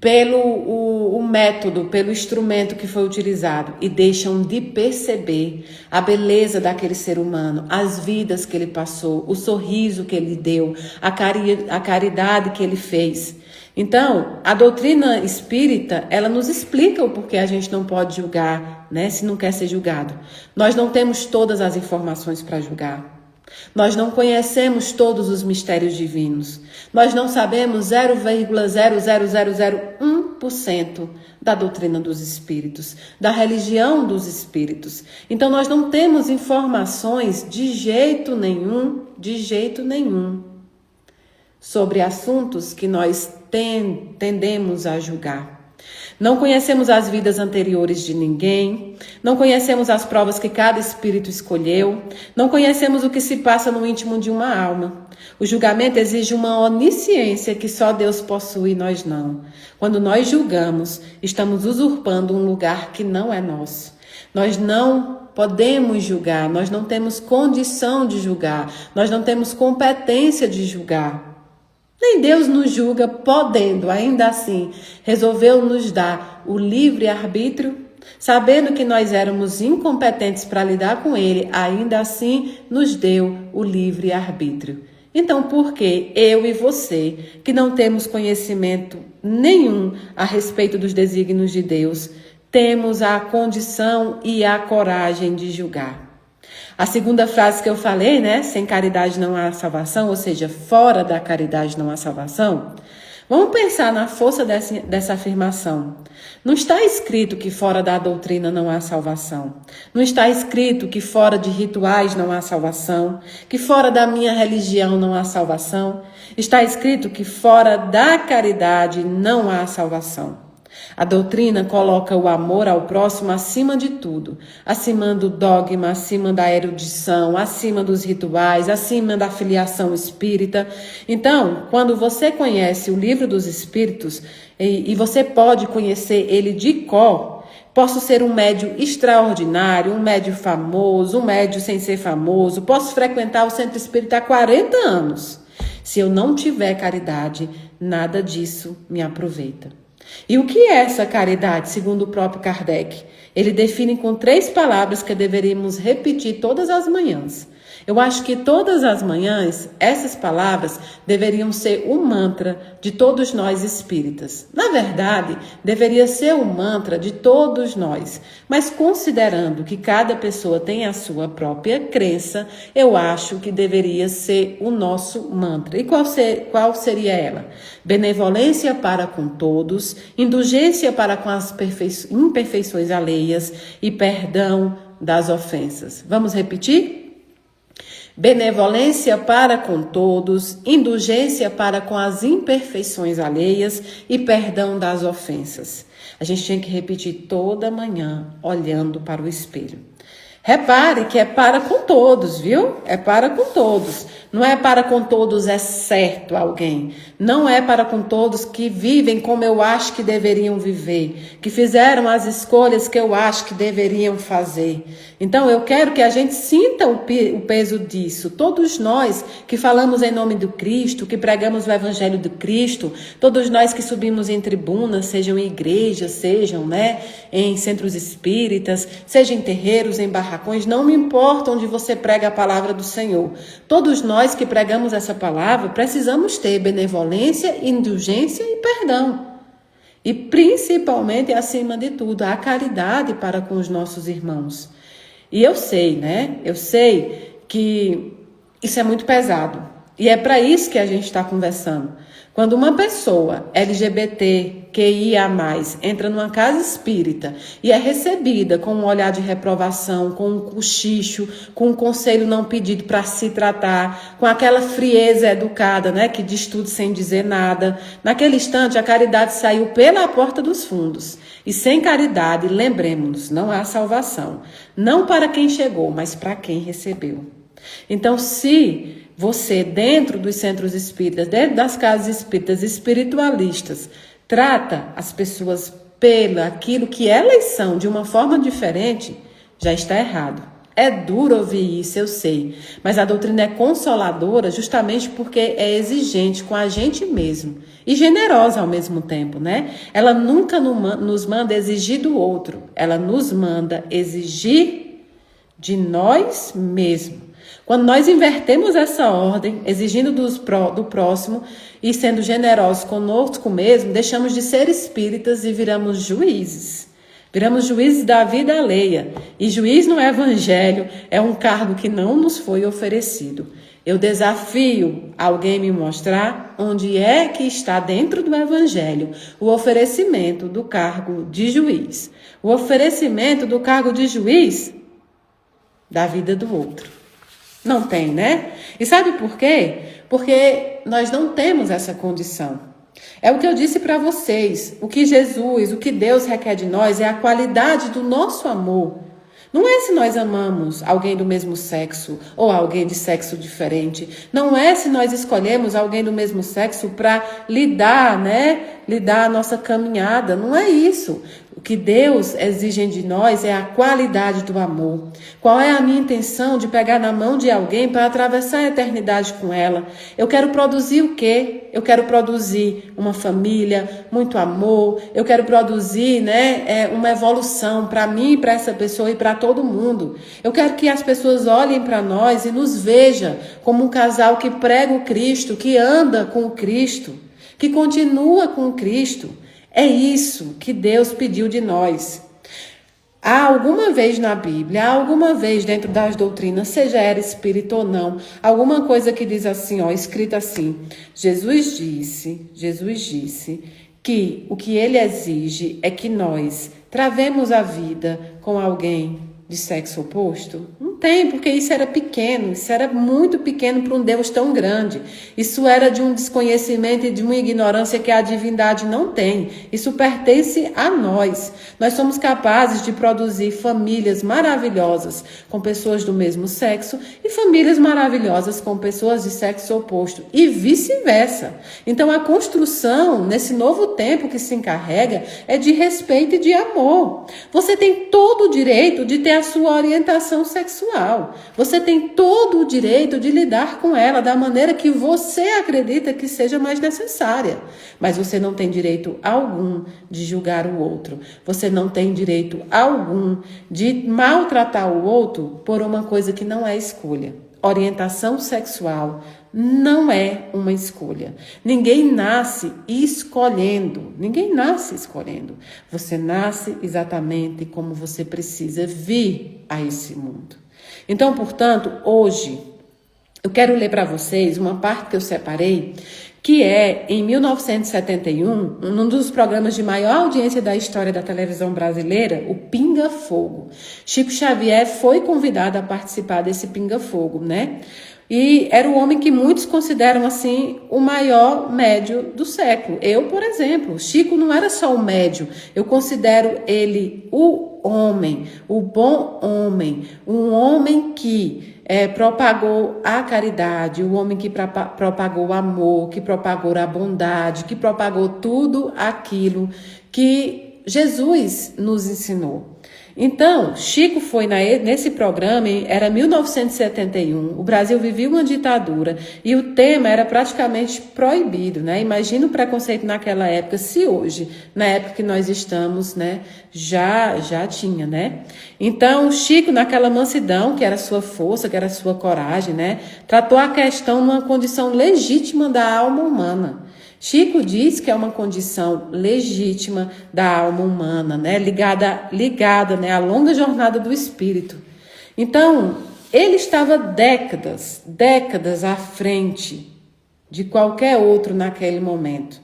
Pelo o método, pelo instrumento que foi utilizado e deixam de perceber a beleza daquele ser humano, as vidas que ele passou, o sorriso que ele deu, a caridade que ele fez. Então, a doutrina espírita, ela nos explica o porquê a gente não pode julgar, né, se não quer ser julgado. Nós não temos todas as informações para julgar. Nós não conhecemos todos os mistérios divinos. Nós não sabemos 0,00001% 100% da doutrina dos espíritos, da religião dos espíritos. Então nós não temos informações de jeito nenhum, sobre assuntos que nós tendemos a julgar. Não conhecemos as vidas anteriores de ninguém, não conhecemos as provas que cada espírito escolheu, não conhecemos o que se passa no íntimo de uma alma. O julgamento exige uma onisciência que só Deus possui e nós não. Quando nós julgamos, estamos usurpando um lugar que não é nosso. Nós não podemos julgar, nós não temos condição de julgar, nós não temos competência de julgar. Nem Deus nos julga podendo, ainda assim, resolveu nos dar o livre-arbítrio, sabendo que nós éramos incompetentes para lidar com ele, ainda assim nos deu o livre-arbítrio. Então, por que eu e você, que não temos conhecimento nenhum a respeito dos desígnios de Deus, temos a condição e a coragem de julgar? A segunda frase que eu falei, né? Sem caridade não há salvação, ou seja, fora da caridade não há salvação. Vamos pensar na força dessa afirmação. Não está escrito que fora da doutrina não há salvação. Não está escrito que fora de rituais não há salvação. Que fora da minha religião não há salvação. Está escrito que fora da caridade não há salvação. A doutrina coloca o amor ao próximo acima de tudo, acima do dogma, acima da erudição, acima dos rituais, acima da filiação espírita. Então, quando você conhece o livro dos espíritos, e você pode conhecer ele de cor, posso ser um médium extraordinário, um médium famoso, um médium sem ser famoso, posso frequentar o centro espírita há 40 anos. Se eu não tiver caridade, nada disso me aproveita. E o que é essa caridade, segundo o próprio Kardec? Ele define com 3 palavras que deveríamos repetir todas as manhãs. Eu acho que todas as manhãs, essas palavras deveriam ser o mantra de todos nós espíritas. Na verdade, deveria ser o mantra de todos nós. Mas considerando que cada pessoa tem a sua própria crença, eu acho que deveria ser o nosso mantra. E qual seria ela? Benevolência para com todos, indulgência para com as imperfeições alheias e perdão das ofensas. Vamos repetir? Benevolência para com todos, indulgência para com as imperfeições alheias e perdão das ofensas. A gente tinha que repetir toda manhã, olhando para o espelho. Repare que é para com todos, viu? É para com todos. Não é para com todos exceto alguém. Não é para com todos que vivem como eu acho que deveriam viver, que fizeram as escolhas que eu acho que deveriam fazer. Então eu quero que a gente sinta o peso disso. Todos nós que falamos em nome do Cristo, que pregamos o Evangelho do Cristo, todos nós que subimos em tribunas, sejam em igrejas, sejam, em centros espíritas, sejam em terreiros, em barracões, não me importa onde você prega a palavra do Senhor. Todos nós que pregamos essa palavra precisamos ter benevolência, indulgência e perdão. E principalmente, acima de tudo, a caridade para com os nossos irmãos. E eu sei, Eu sei que isso é muito pesado. E é para isso que a gente está conversando. Quando uma pessoa LGBTQIA+, entra numa casa espírita e é recebida com um olhar de reprovação, com um cochicho, com um conselho não pedido para se tratar, com aquela frieza educada, que diz tudo sem dizer nada, naquele instante a caridade saiu pela porta dos fundos. E sem caridade, lembremos-nos, não há salvação. Não para quem chegou, mas para quem recebeu. Então, se você, dentro dos centros espíritas, dentro das casas espíritas espiritualistas, trata as pessoas pelo aquilo que elas são de uma forma diferente, já está errado. É duro ouvir isso, eu sei, mas a doutrina é consoladora justamente porque é exigente com a gente mesmo e generosa ao mesmo tempo, Ela nunca nos manda exigir do outro, ela nos manda exigir de nós mesmos. Quando nós invertemos essa ordem, exigindo do próximo e sendo generosos conosco mesmo, deixamos de ser espíritas e viramos juízes. Viramos juízes da vida alheia. E juiz no Evangelho é um cargo que não nos foi oferecido. Eu desafio alguém me mostrar onde é que está dentro do Evangelho o oferecimento do cargo de juiz. O oferecimento do cargo de juiz da vida do outro. Não tem, né? E sabe por quê? Porque nós não temos essa condição. É o que eu disse para vocês. O que Jesus, o que Deus requer de nós é a qualidade do nosso amor. Não é se nós amamos alguém do mesmo sexo ou alguém de sexo diferente. Não é se nós escolhemos alguém do mesmo sexo para lidar a nossa caminhada. Não é isso. O que Deus exige de nós é a qualidade do amor. Qual é a minha intenção de pegar na mão de alguém para atravessar a eternidade com ela? Eu quero produzir o quê? Eu quero produzir uma família, muito amor. Eu quero produzir, uma evolução para mim, para essa pessoa e para todo mundo. Eu quero que as pessoas olhem para nós e nos vejam como um casal que prega o Cristo, que anda com o Cristo, que continua com o Cristo. É isso que Deus pediu de nós. Há alguma vez na Bíblia, há alguma vez dentro das doutrinas, seja era espírita ou não, alguma coisa que diz assim, escrita assim: Jesus disse que o que ele exige é que nós travemos a vida com alguém de sexo oposto? Não tem, porque isso era pequeno, isso era muito pequeno para um Deus tão grande. Isso era de um desconhecimento e de uma ignorância que a divindade não tem. Isso pertence a nós. Nós somos capazes de produzir famílias maravilhosas com pessoas do mesmo sexo e famílias maravilhosas com pessoas de sexo oposto e vice-versa. Então a construção nesse novo tempo que se encarrega é de respeito e de amor. Você tem todo o direito de ter a sua orientação sexual. Você tem todo o direito de lidar com ela da maneira que você acredita que seja mais necessária. Mas você não tem direito algum de julgar o outro. Você não tem direito algum de maltratar o outro por uma coisa que não é escolha. Orientação sexual não é uma escolha. Ninguém nasce escolhendo. Ninguém nasce escolhendo. Você nasce exatamente como você precisa vir a esse mundo. Então, portanto, hoje eu quero ler para vocês uma parte que eu separei, que é em 1971, um dos programas de maior audiência da história da televisão brasileira, o Pinga Fogo. Chico Xavier foi convidado a participar desse Pinga Fogo, né? E era o homem que muitos consideram, assim, o maior médio do século. Eu, por exemplo, Chico não era só o médio. Eu considero ele o homem, o bom homem. Um homem que propagou a caridade, o homem que propagou o amor, que propagou a bondade, que propagou tudo aquilo que Jesus nos ensinou. Então, Chico foi nesse programa, era 1971, o Brasil vivia uma ditadura e o tema era praticamente proibido, né? Imagina o preconceito naquela época, se hoje, na época que nós estamos, né, já tinha, né? Então, Chico, naquela mansidão, que era sua força, que era sua coragem, né, tratou a questão numa condição legítima da alma humana. Chico diz que é uma condição legítima da alma humana, né? ligada, né, à longa jornada do espírito. Então, ele estava décadas à frente de qualquer outro naquele momento.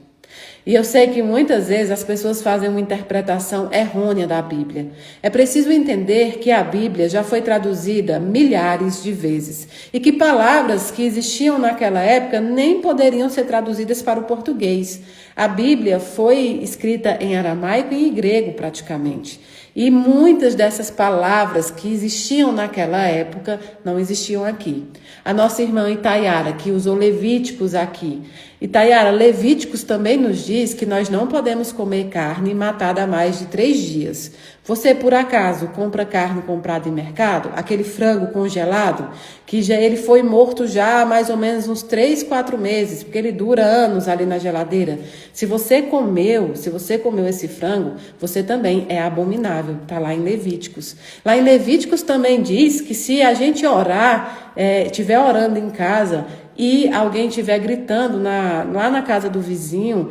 E eu sei que muitas vezes as pessoas fazem uma interpretação errônea da Bíblia. É preciso entender que a Bíblia já foi traduzida milhares de vezes e que palavras que existiam naquela época nem poderiam ser traduzidas para o português. A Bíblia foi escrita em aramaico e em grego praticamente. E muitas dessas palavras que existiam naquela época não existiam aqui. A nossa irmã Itaiara, que usou Levíticos aqui. Itaiara, Levíticos também nos diz que nós não podemos comer carne matada há mais de 3 dias. Você, por acaso, compra carne comprada em mercado? Aquele frango congelado, que ele foi morto já há mais ou menos uns 3, 4 meses, porque ele dura anos ali na geladeira. Se você comeu esse frango, você também é abominável. Está lá em Levíticos. Lá em Levíticos também diz que se a gente orar, estiver orando em casa e alguém estiver gritando lá na casa do vizinho,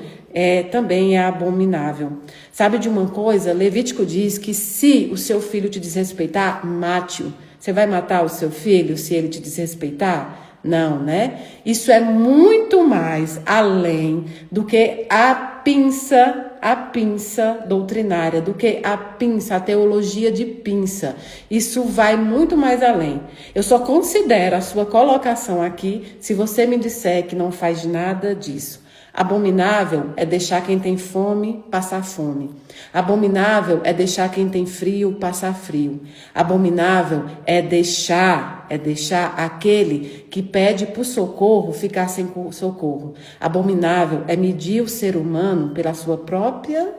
também é abominável. Sabe de uma coisa? Levítico diz que se o seu filho te desrespeitar, mate-o. Você vai matar o seu filho se ele te desrespeitar? Não, né? Isso é muito mais além do que a pinça doutrinária, do que a teologia de pinça. Isso vai muito mais além. Eu só considero a sua colocação aqui se você me disser que não faz nada disso. Abominável é deixar quem tem fome passar fome. Abominável é deixar quem tem frio passar frio. Abominável é deixar aquele que pede por socorro ficar sem socorro. Abominável é medir o ser humano pela sua própria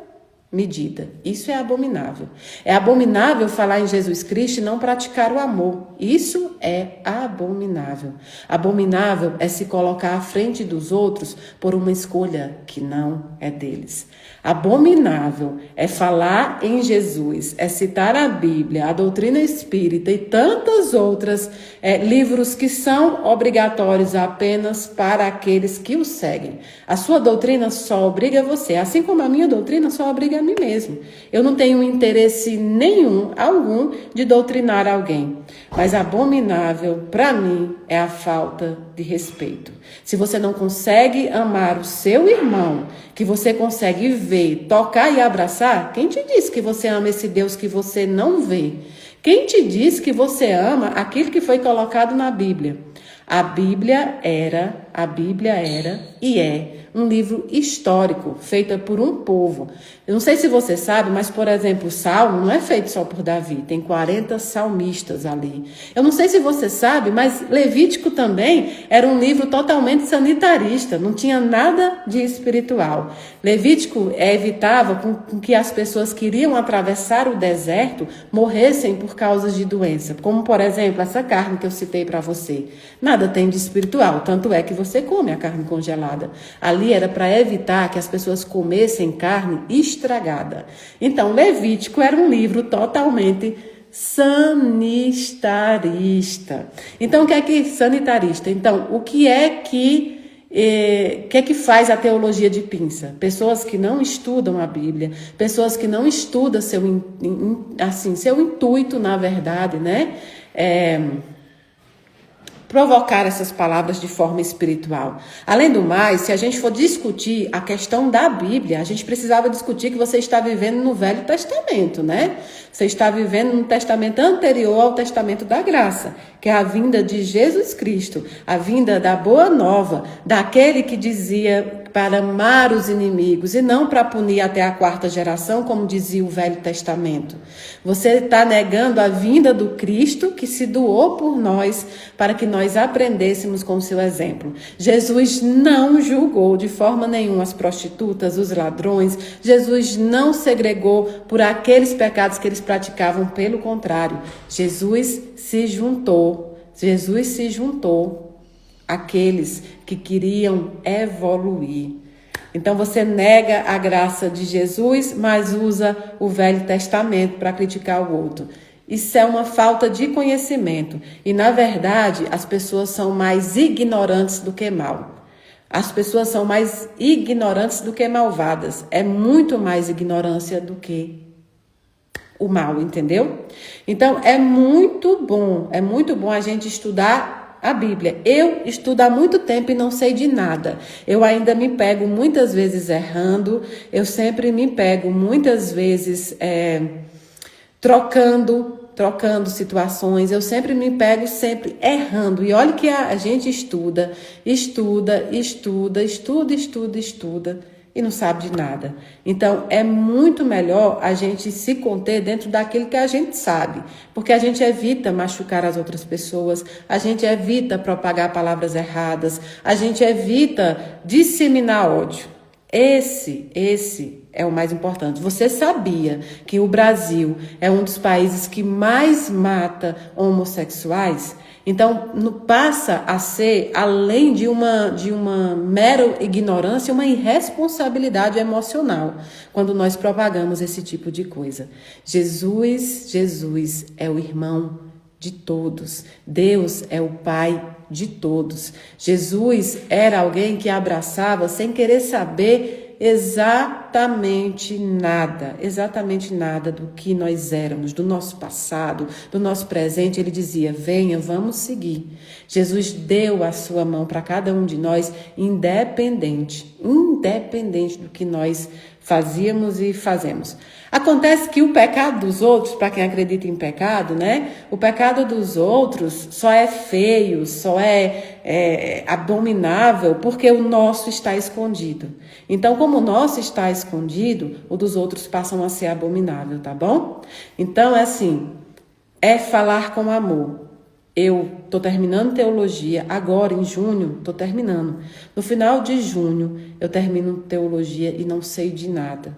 medida. Isso é abominável. É abominável falar em Jesus Cristo e não praticar o amor. Isso é abominável. Abominável é se colocar à frente dos outros por uma escolha que não é deles. Abominável é falar em Jesus, é citar a Bíblia, a doutrina espírita e tantas outras livros que são obrigatórios apenas para aqueles que o seguem. A sua doutrina só obriga você, assim como a minha doutrina só obriga a mim mesmo. Eu não tenho interesse algum de doutrinar alguém, mas abominável para mim é a falta de respeito. Se você não consegue amar o seu irmão, que você consegue ver, tocar e abraçar, quem te diz que você ama esse Deus que você não vê? Quem te diz que você ama aquilo que foi colocado na Bíblia? A Bíblia era e é um livro histórico, feito por um povo. Eu não sei se você sabe, mas, por exemplo, o Salmo não é feito só por Davi, tem 40 salmistas ali. Eu não sei se você sabe, mas Levítico também era um livro totalmente sanitarista, não tinha nada de espiritual. Levítico evitava com que as pessoas que iriam atravessar o deserto morressem por causas de doença, como, por exemplo, essa carne que eu citei para você. Nada tem de espiritual, tanto é que você come a carne congelada. Ali era para evitar que as pessoas comessem carne estragada. Então, Levítico era um livro totalmente sanitarista. Então, o que é que sanitarista? Então, o que é que faz a teologia de pinça? Pessoas que não estudam a Bíblia, pessoas que não estudam seu intuito, na verdade, né? Provocar essas palavras de forma espiritual. Além do mais, se a gente for discutir a questão da Bíblia, a gente precisava discutir que você está vivendo no Velho Testamento, né? Você está vivendo no testamento anterior ao testamento da graça, que é a vinda de Jesus Cristo, a vinda da boa nova, daquele que dizia para amar os inimigos e não para punir até a 4ª geração, como dizia o Velho Testamento. Você está negando a vinda do Cristo que se doou por nós para que nós aprendêssemos com o seu exemplo. Jesus não julgou de forma nenhuma as prostitutas, os ladrões. Jesus não segregou por aqueles pecados que eles praticavam, pelo contrário. Jesus se juntou àqueles que queriam evoluir. Então você nega a graça de Jesus, mas usa o Velho Testamento para criticar o outro. Isso é uma falta de conhecimento. E, na verdade, as pessoas são mais ignorantes do que mal. As pessoas são mais ignorantes do que malvadas. É muito mais ignorância do que o mal, entendeu? Então, é muito bom a gente estudar a Bíblia. Eu estudo há muito tempo e não sei de nada. Eu ainda me pego muitas vezes errando. Eu sempre me pego muitas vezes trocando situações, eu sempre me pego errando. E olha que a gente estuda e não sabe de nada. Então, é muito melhor a gente se conter dentro daquilo que a gente sabe, porque a gente evita machucar as outras pessoas, a gente evita propagar palavras erradas, a gente evita disseminar ódio. Esse é o mais importante. Você sabia que o Brasil é um dos países que mais mata homossexuais? Então, passa a ser, além de uma mera ignorância, uma irresponsabilidade emocional, quando nós propagamos esse tipo de coisa. Jesus é o irmão de todos. Deus é o Pai de todos. Jesus era alguém que abraçava sem querer saber exatamente nada do que nós éramos, do nosso passado, do nosso presente. Ele dizia: venha, vamos seguir. Jesus deu a sua mão para cada um de nós, independente do que nós fazíamos e fazemos. Acontece que o pecado dos outros, para quem acredita em pecado, né? O pecado dos outros só é feio, só é abominável porque o nosso está escondido. Então, como o nosso está escondido, o dos outros passam a ser abominável, tá bom? Então, é assim, é falar com amor. Eu estou terminando teologia, agora em junho, estou terminando. No final de junho, eu termino teologia e não sei de nada.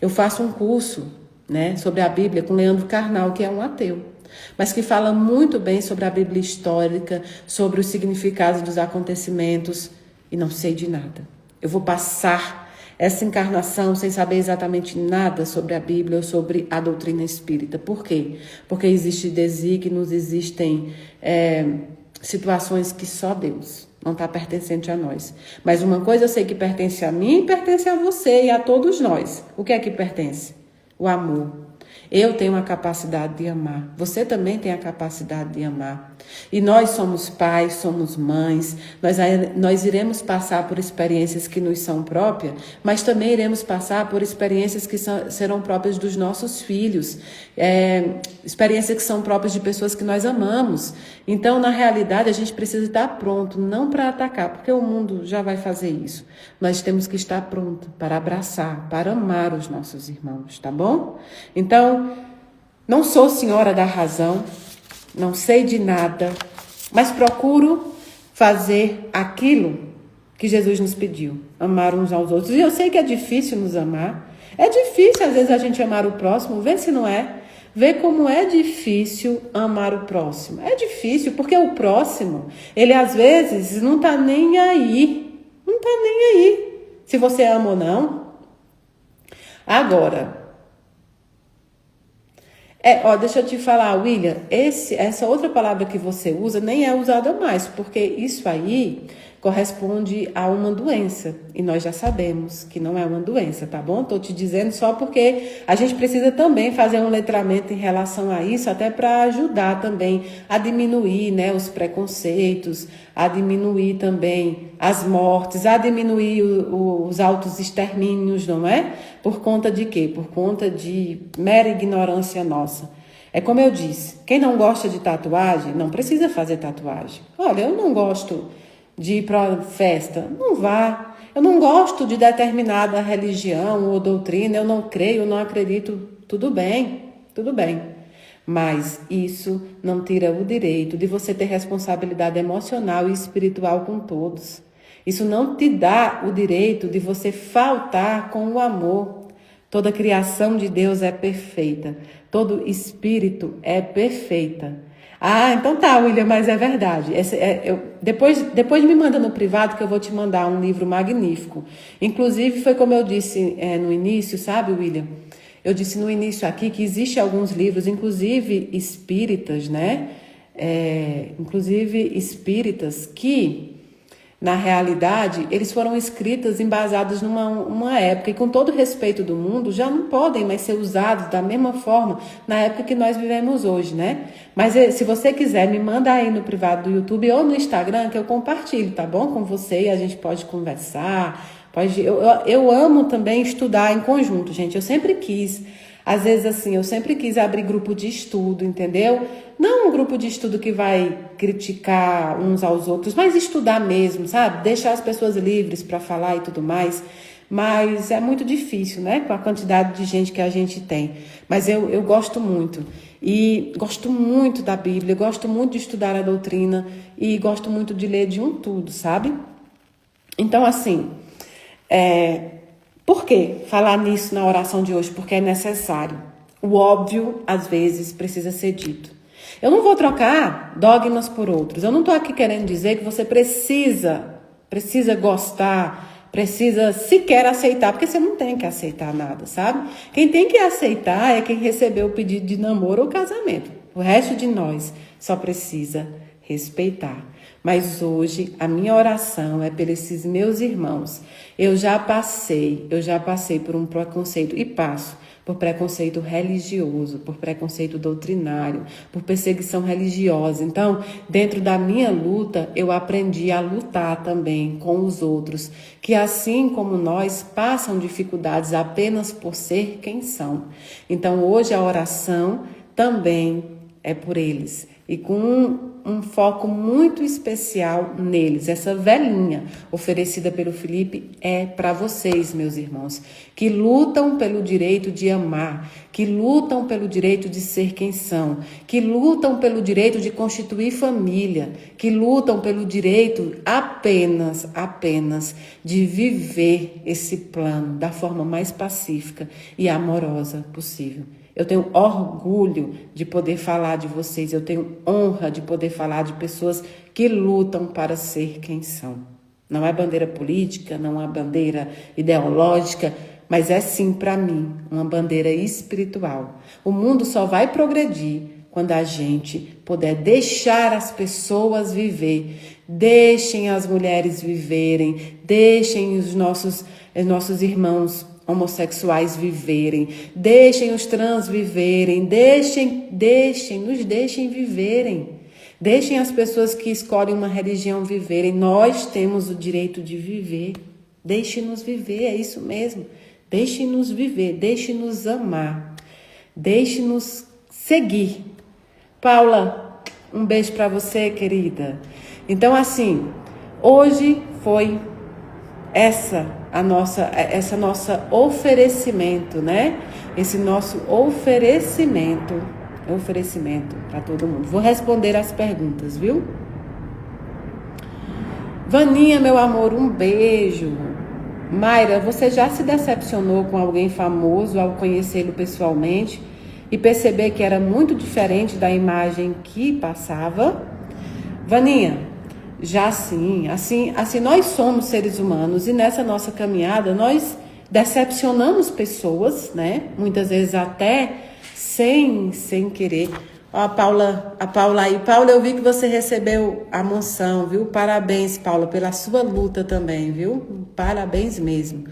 Eu faço um curso, né, sobre a Bíblia com Leandro Carnal, que é um ateu, mas que fala muito bem sobre a Bíblia histórica, sobre os significados dos acontecimentos, e não sei de nada. Eu vou passar essa encarnação sem saber exatamente nada sobre a Bíblia ou sobre a doutrina espírita. Por quê? Porque existem desígnios, existem situações que só Deus não está pertencente a nós. Mas uma coisa eu sei que pertence a mim e pertence a você e a todos nós. O que é que pertence? O amor. Eu tenho a capacidade de amar. Você também tem a capacidade de amar. E nós somos pais, somos mães. Nós iremos passar por experiências que nos são próprias, mas também iremos passar por experiências que serão próprias dos nossos filhos. Experiências que são próprias de pessoas que nós amamos. Então, na realidade, a gente precisa estar pronto, não para atacar, porque o mundo já vai fazer isso. Nós temos que estar pronto para abraçar, para amar os nossos irmãos, tá bom? Então, não sou senhora da razão, não sei de nada, mas procuro fazer aquilo que Jesus nos pediu, amar uns aos outros. E eu sei que é difícil nos amar, é difícil às vezes a gente amar o próximo, vê se não é. Vê como é difícil amar o próximo. É difícil, porque o próximo, ele às vezes não tá nem aí. Não tá nem aí. Se você ama ou não. Agora, deixa eu te falar, William, essa outra palavra que você usa nem é usada mais, porque isso aí corresponde a uma doença, e nós já sabemos que não é uma doença, tá bom? Tô te dizendo só porque a gente precisa também fazer um letramento em relação a isso, até para ajudar também a diminuir, né, os preconceitos, a diminuir também as mortes, a diminuir os altos extermínios, não é? Por conta de quê? Por conta de mera ignorância nossa. É como eu disse, quem não gosta de tatuagem, não precisa fazer tatuagem. Olha, eu não gosto de ir para festa, não vá. Eu não gosto de determinada religião ou doutrina, eu não creio, não acredito, tudo bem. Mas isso não tira o direito de você ter responsabilidade emocional e espiritual com todos. Isso não te dá o direito de você faltar com o amor. Toda criação de Deus é perfeita, todo espírito é perfeita. Ah, então tá, William, mas é verdade. Depois me manda no privado que eu vou te mandar um livro magnífico. Inclusive, foi como eu disse no início, sabe, William? Eu disse no início aqui que existem alguns livros, inclusive espíritas, né? Inclusive espíritas que, na realidade, eles foram escritos embasados numa época, e com todo o respeito do mundo, já não podem mais ser usados da mesma forma na época que nós vivemos hoje, né? Mas se você quiser, me manda aí no privado do YouTube ou no Instagram, que eu compartilho, tá bom? Com você, e a gente pode conversar. Eu amo também estudar em conjunto, gente. Eu sempre quis, às vezes assim, eu sempre quis abrir grupo de estudo, entendeu? Não um grupo de estudo que vai criticar uns aos outros, mas estudar mesmo, sabe? Deixar as pessoas livres para falar e tudo mais. Mas é muito difícil, né? Com a quantidade de gente que a gente tem. Mas eu gosto muito. E gosto muito da Bíblia, gosto muito de estudar a doutrina e gosto muito de ler de um tudo, sabe? Então, assim, por que falar nisso na oração de hoje? Porque é necessário. O óbvio, às vezes, precisa ser dito. Eu não vou trocar dogmas por outros. Eu não estou aqui querendo dizer que você precisa gostar, precisa sequer aceitar, porque você não tem que aceitar nada, sabe? Quem tem que aceitar é quem recebeu o pedido de namoro ou casamento. O resto de nós só precisa respeitar. Mas hoje a minha oração é por esses meus irmãos. Eu já passei por um preconceito e passo por preconceito religioso, por preconceito doutrinário, por perseguição religiosa. Então, dentro da minha luta, eu aprendi a lutar também com os outros, que assim como nós, passam dificuldades apenas por ser quem são. Então, hoje a oração também é por eles. E com um foco muito especial neles. Essa velhinha oferecida pelo Felipe é para vocês, meus irmãos, que lutam pelo direito de amar, que lutam pelo direito de ser quem são, que lutam pelo direito de constituir família, que lutam pelo direito apenas de viver esse plano da forma mais pacífica e amorosa possível. Eu tenho orgulho de poder falar de vocês, eu tenho honra de poder falar de pessoas que lutam para ser quem são. Não é bandeira política, não é bandeira ideológica, mas é sim para mim uma bandeira espiritual. O mundo só vai progredir quando a gente puder deixar as pessoas viver, deixem as mulheres viverem, deixem os nossos irmãos homossexuais viverem, deixem os trans viverem, nos deixem viverem, deixem as pessoas que escolhem uma religião viverem. Nós temos o direito de viver, deixe-nos viver, é isso mesmo, deixe-nos viver, deixe-nos amar, deixe-nos seguir. Paula, um beijo para você, querida. Então, assim, hoje foi essa nossa oferecimento, né? Esse nosso oferecimento para todo mundo. Vou responder as perguntas, viu? Vaninha, meu amor, um beijo. Mayra, você já se decepcionou com alguém famoso ao conhecê-lo pessoalmente e perceber que era muito diferente da imagem que passava? Vaninha, já sim, assim nós somos seres humanos e nessa nossa caminhada nós decepcionamos pessoas, né? Muitas vezes até sem querer. Ó, a Paula aí. Paula, eu vi que você recebeu a moção, viu? Parabéns, Paula, pela sua luta também, viu? Parabéns mesmo.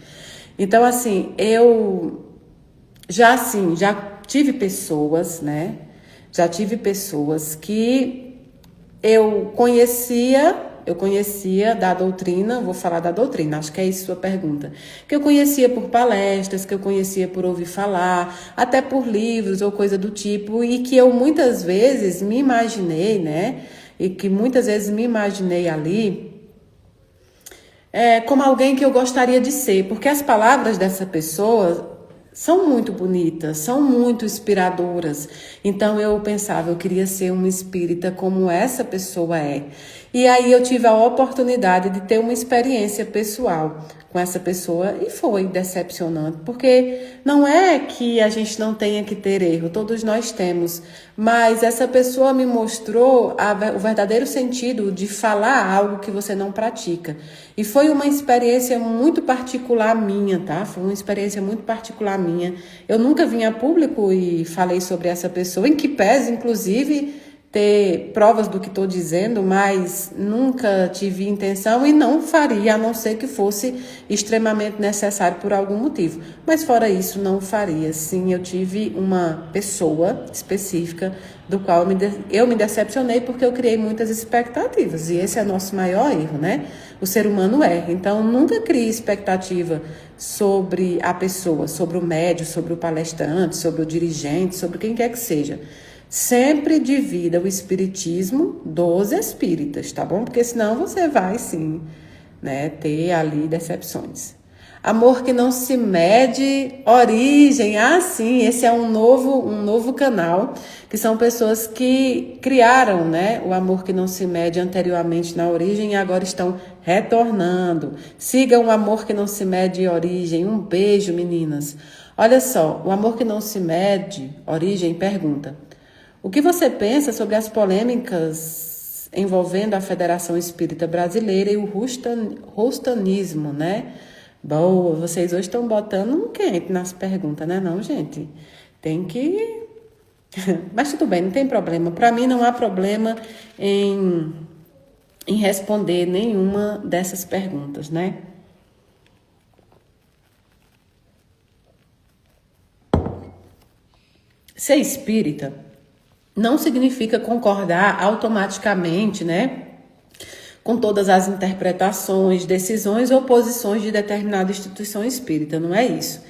Então, assim, eu já tive pessoas, né? Já tive pessoas que eu conhecia da doutrina, vou falar da doutrina, acho que é isso a sua pergunta, que eu conhecia por palestras, que eu conhecia por ouvir falar, até por livros ou coisa do tipo, e que eu muitas vezes me imaginei, né, e que muitas vezes me imaginei ali como alguém que eu gostaria de ser, porque as palavras dessa pessoa são muito bonitas, são muito inspiradoras. Então eu pensava, eu queria ser uma espírita como essa pessoa é. E aí eu tive a oportunidade de ter uma experiência pessoal com essa pessoa e foi decepcionante, porque não é que a gente não tenha que ter erro, todos nós temos, mas essa pessoa me mostrou o verdadeiro sentido de falar algo que você não pratica. E foi uma experiência muito particular minha, tá? Foi uma experiência muito particular minha. Eu nunca vim a público e falei sobre essa pessoa, em que pese, inclusive, ter provas do que estou dizendo, mas nunca tive intenção e não faria, a não ser que fosse extremamente necessário por algum motivo. Mas fora isso, não faria. Sim, eu tive uma pessoa específica do qual eu me decepcionei porque eu criei muitas expectativas. E esse é o nosso maior erro, né? O ser humano erra. Então, nunca crie expectativa sobre a pessoa, sobre o médium, sobre o palestrante, sobre o dirigente, sobre quem quer que seja. Sempre divida o espiritismo dos espíritas, tá bom? Porque senão você vai, sim, né, ter ali decepções. Amor que não se mede, origem. Sim, esse é um novo canal, que são pessoas que criaram, né, o amor que não se mede anteriormente na origem e agora estão retornando. Sigam o amor que não se mede, origem. Um beijo, meninas. Olha só, o amor que não se mede, origem, pergunta: o que você pensa sobre as polêmicas envolvendo a Federação Espírita Brasileira e o rostanismo, né? Boa, vocês hoje estão botando um quente nas perguntas, né? Não, gente? Tem que Mas tudo bem, não tem problema. Para mim não há problema em responder nenhuma dessas perguntas, né? Ser espírita não significa concordar automaticamente, né, com todas as interpretações, decisões ou posições de determinada instituição espírita, não é isso.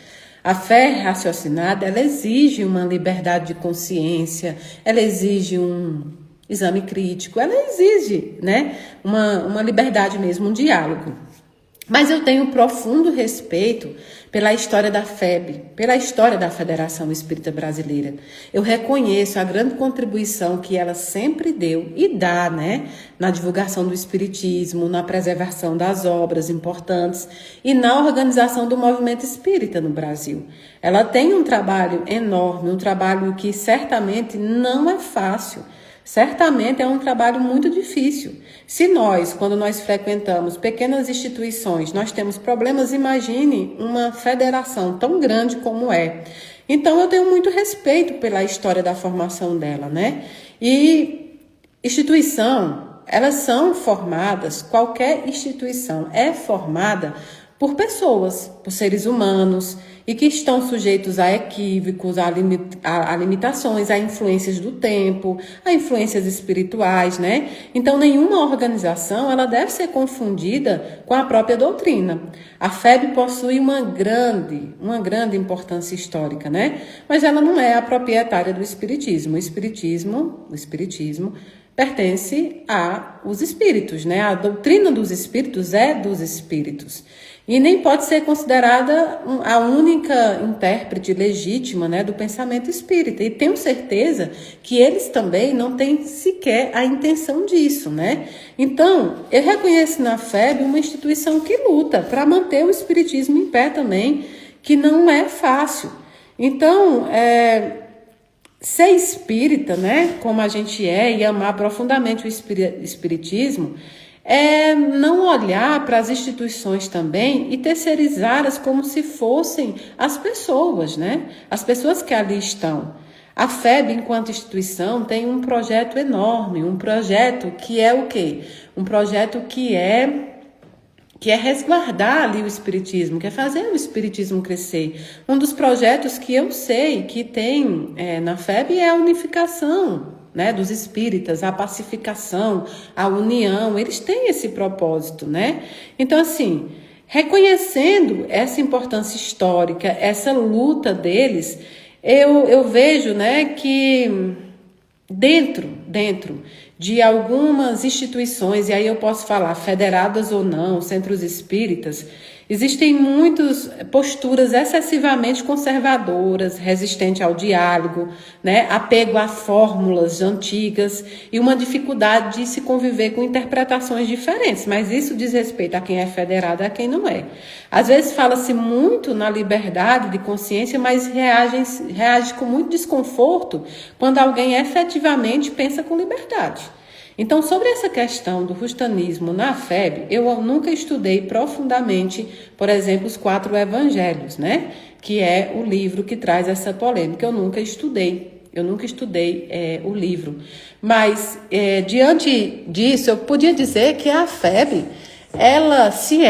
A fé raciocinada, ela exige uma liberdade de consciência, ela exige um exame crítico, ela exige, né, uma liberdade mesmo, um diálogo. Mas eu tenho profundo respeito pela história da FEB, pela história da Federação Espírita Brasileira. Eu reconheço a grande contribuição que ela sempre deu e dá, né, na divulgação do espiritismo, na preservação das obras importantes e na organização do movimento espírita no Brasil. Ela tem um trabalho enorme, um trabalho que certamente não é fácil. Certamente é um trabalho muito difícil. Se nós, quando nós frequentamos pequenas instituições, nós temos problemas, imagine uma federação tão grande como é. Então, eu tenho muito respeito pela história da formação dela, né? E instituição, elas são formadas, qualquer instituição é formada por pessoas, por seres humanos, e que estão sujeitos a equívocos, a limitações, a influências do tempo, a influências espirituais, né? Então, nenhuma organização ela deve ser confundida com a própria doutrina. A FEB possui uma grande importância histórica, né? Mas ela não é a proprietária do espiritismo. O espiritismo pertence aos espíritos, né? A doutrina dos espíritos é dos espíritos. E nem pode ser considerada a única intérprete legítima, né, do pensamento espírita. E tenho certeza que eles também não têm sequer a intenção disso, né? Então, eu reconheço na FEB uma instituição que luta para manter o espiritismo em pé também, que não é fácil. Então, ser espírita, né, como a gente é, e amar profundamente o espiritismo, é não olhar para as instituições também e terceirizá-las como se fossem as pessoas, né? As pessoas que ali estão. A FEB, enquanto instituição, tem um projeto enorme, um projeto que é o quê? Um projeto que é resguardar ali o espiritismo, que é fazer o espiritismo crescer. Um dos projetos que eu sei que tem na FEB é a unificação, né, dos espíritas, a pacificação, a união. Eles têm esse propósito, né? Então, assim, reconhecendo essa importância histórica, essa luta deles, eu vejo, né, que dentro de algumas instituições, e aí eu posso falar federadas ou não, centros espíritas, existem muitas posturas excessivamente conservadoras, resistentes ao diálogo, né? Apego a fórmulas antigas e uma dificuldade de se conviver com interpretações diferentes. Mas isso diz respeito a quem é federado e a quem não é. Às vezes fala-se muito na liberdade de consciência, mas reage com muito desconforto quando alguém efetivamente pensa com liberdade. Então, sobre essa questão do rustanismo na FEB, eu nunca estudei profundamente, por exemplo, os 4 evangelhos, né? Que é o livro que traz essa polêmica. Eu nunca estudei o livro. Mas, diante disso, eu podia dizer que a FEB, se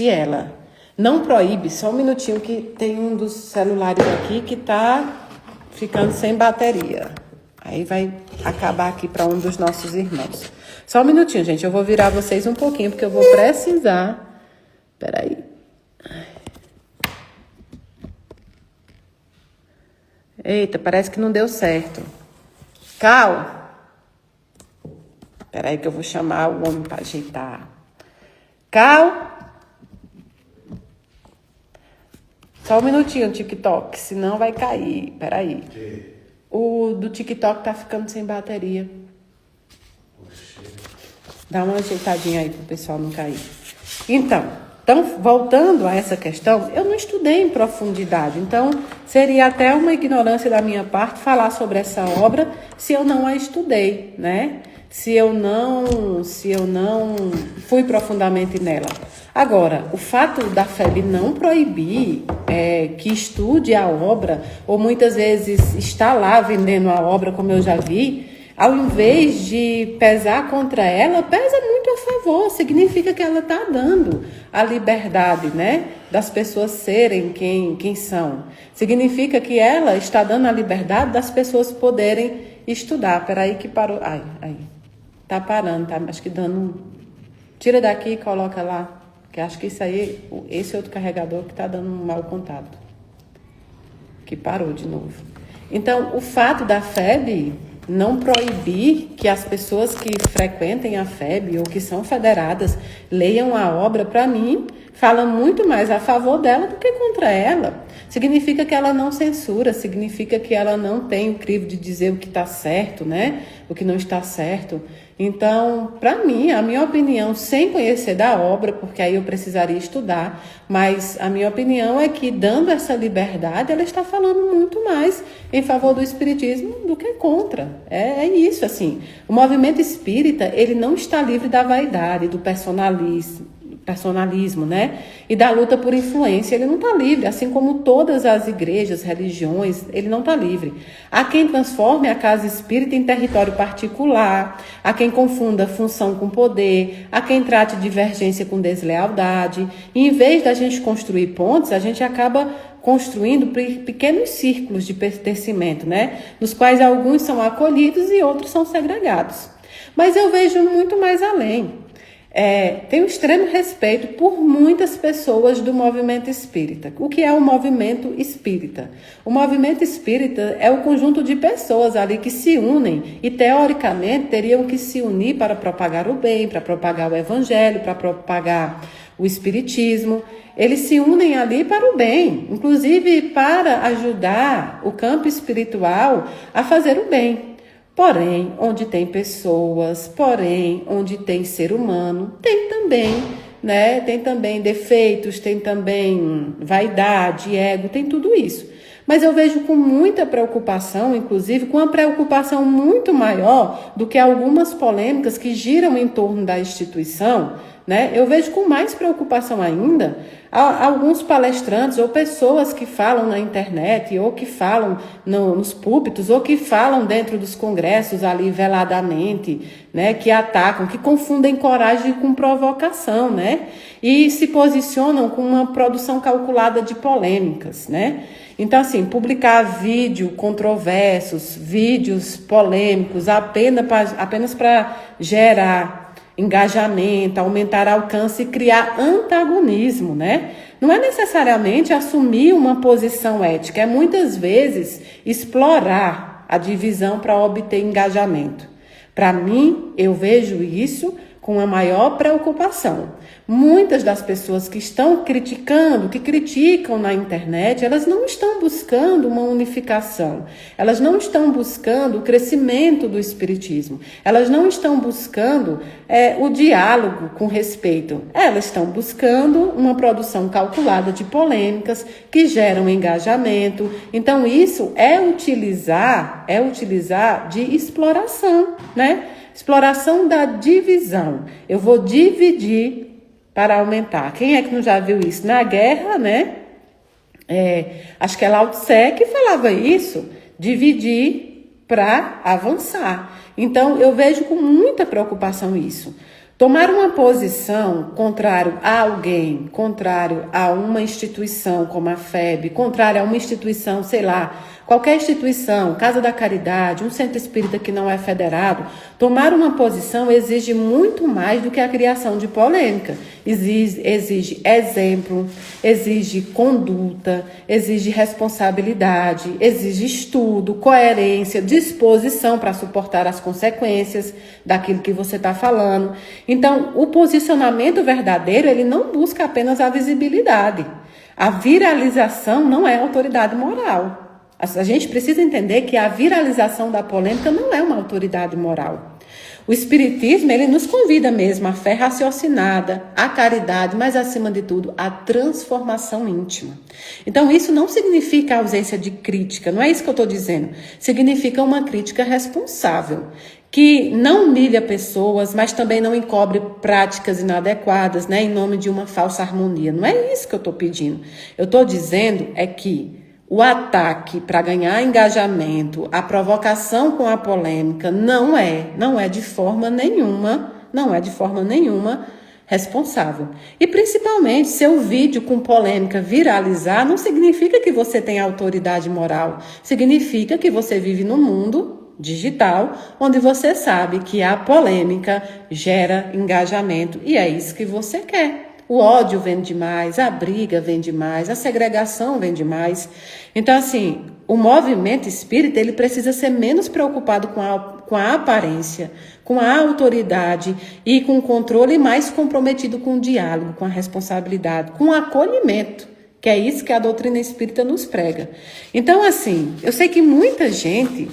ela não proíbe, só um minutinho que tem um dos celulares aqui que está ficando sem bateria. Aí vai acabar aqui para um dos nossos irmãos. Só um minutinho, gente. Eu vou virar vocês um pouquinho, porque eu vou precisar. Peraí. Eita, parece que não deu certo. Cal. Peraí que eu vou chamar o homem para ajeitar. Cal. Só um minutinho, TikTok, senão vai cair. Peraí. O do TikTok tá ficando sem bateria. Dá uma ajeitadinha aí pro pessoal não cair. Então, voltando a essa questão, eu não estudei em profundidade. Então, seria até uma ignorância da minha parte falar sobre essa obra se eu não a estudei, né? se eu não fui profundamente nela. Agora, o fato da FEB não proibir que estude a obra, ou muitas vezes está lá vendendo a obra, como eu já vi, ao invés de pesar contra ela, pesa muito a favor. Significa que ela está dando a liberdade, né, das pessoas serem quem são. Significa que ela está dando a liberdade das pessoas poderem estudar. Peraí que parou. Aí. Tá parando, tá? Acho que dando... Tira daqui e coloca lá. Que acho que isso aí, esse outro carregador que tá dando um mau contato. Que parou de novo. Então, o fato da FEB não proibir que as pessoas que frequentem a FEB ou que são federadas leiam a obra, para mim, fala muito mais a favor dela do que contra ela. Significa que ela não censura, significa que ela não tem o crivo de dizer o que está certo, né? O que não está certo. Então, para mim, a minha opinião, sem conhecer da obra, porque aí eu precisaria estudar, mas a minha opinião é que, dando essa liberdade, ela está falando muito mais em favor do espiritismo do que contra. É isso, assim. O movimento espírita, ele não está livre da vaidade, do personalismo, né? E da luta por influência. Ele não está livre, assim como todas as igrejas, religiões, ele não está livre. Há quem transforme a casa espírita em território particular, há quem confunda função com poder, há quem trate divergência com deslealdade. E em vez da gente construir pontes, a gente acaba construindo pequenos círculos de pertencimento, né? Nos quais alguns são acolhidos e outros são segregados. Mas eu vejo muito mais além. Tenho extremo respeito por muitas pessoas do movimento espírita. O que é o movimento espírita? O movimento espírita é o conjunto de pessoas ali que se unem e, teoricamente, teriam que se unir para propagar o bem, para propagar o evangelho, para propagar o espiritismo. Eles se unem ali para o bem, inclusive para ajudar o campo espiritual a fazer o bem. Porém, onde tem pessoas, onde tem ser humano, tem também, né? Tem também defeitos, tem também vaidade, ego, tem tudo isso. Mas eu vejo com muita preocupação, inclusive com uma preocupação muito maior do que algumas polêmicas que giram em torno da instituição, né? Eu vejo com mais preocupação ainda alguns palestrantes ou pessoas que falam na internet ou que falam nos púlpitos ou que falam dentro dos congressos ali veladamente, né? Que atacam, que confundem coragem com provocação, né? E se posicionam com uma produção calculada de polêmicas, né? Então, assim, publicar vídeos controversos, vídeos polêmicos apenas para gerar engajamento, aumentar alcance e criar antagonismo, né? Não é necessariamente assumir uma posição ética, é muitas vezes explorar a divisão para obter engajamento. Para mim, eu vejo isso com a maior preocupação. Muitas das pessoas que estão criticando, que criticam na internet, elas não estão buscando uma unificação. Elas não estão buscando o crescimento do espiritismo. Elas não estão buscando o diálogo com respeito. Elas estão buscando uma produção calculada de polêmicas que geram engajamento. Então, isso é utilizar de exploração, né? Exploração da divisão. Eu vou dividir para aumentar. Quem é que não já viu isso? Na guerra, né? Acho que é Lao Tse que falava isso, dividir para avançar. Então, eu vejo com muita preocupação isso. Tomar uma posição contrário a alguém, contrário a uma instituição como a FEB, contrário a uma instituição, sei lá, qualquer instituição, Casa da Caridade, um centro espírita que não é federado, tomar uma posição exige muito mais do que a criação de polêmica. Exige exemplo, exige conduta, exige responsabilidade, exige estudo, coerência, disposição para suportar as consequências daquilo que você está falando. Então, o posicionamento verdadeiro, ele não busca apenas a visibilidade. A viralização não é autoridade moral. A gente precisa entender que a viralização da polêmica não é uma autoridade moral. O espiritismo, ele nos convida mesmo à fé raciocinada, à caridade, mas acima de tudo, à transformação íntima. Então, isso não significa ausência de crítica, não é isso que eu estou dizendo. Significa uma crítica responsável. que não humilha pessoas, mas também não encobre práticas inadequadas, né, em nome de uma falsa harmonia. Não é isso que eu estou pedindo. Eu estou dizendo é que o ataque para ganhar engajamento, a provocação com a polêmica, não é de forma nenhuma responsável. E principalmente, seu vídeo com polêmica viralizar não significa que você tem autoridade moral. Significa que você vive no mundo digital, onde você sabe que a polêmica gera engajamento. E é isso que você quer. O ódio vende mais, a briga vende mais, a segregação vende mais. Então, assim, o movimento espírita, ele precisa ser menos preocupado com a aparência, com a autoridade e com o controle, e mais comprometido com o diálogo, com a responsabilidade, com o acolhimento, que é isso que a doutrina espírita nos prega. Então, assim, eu sei que muita gente...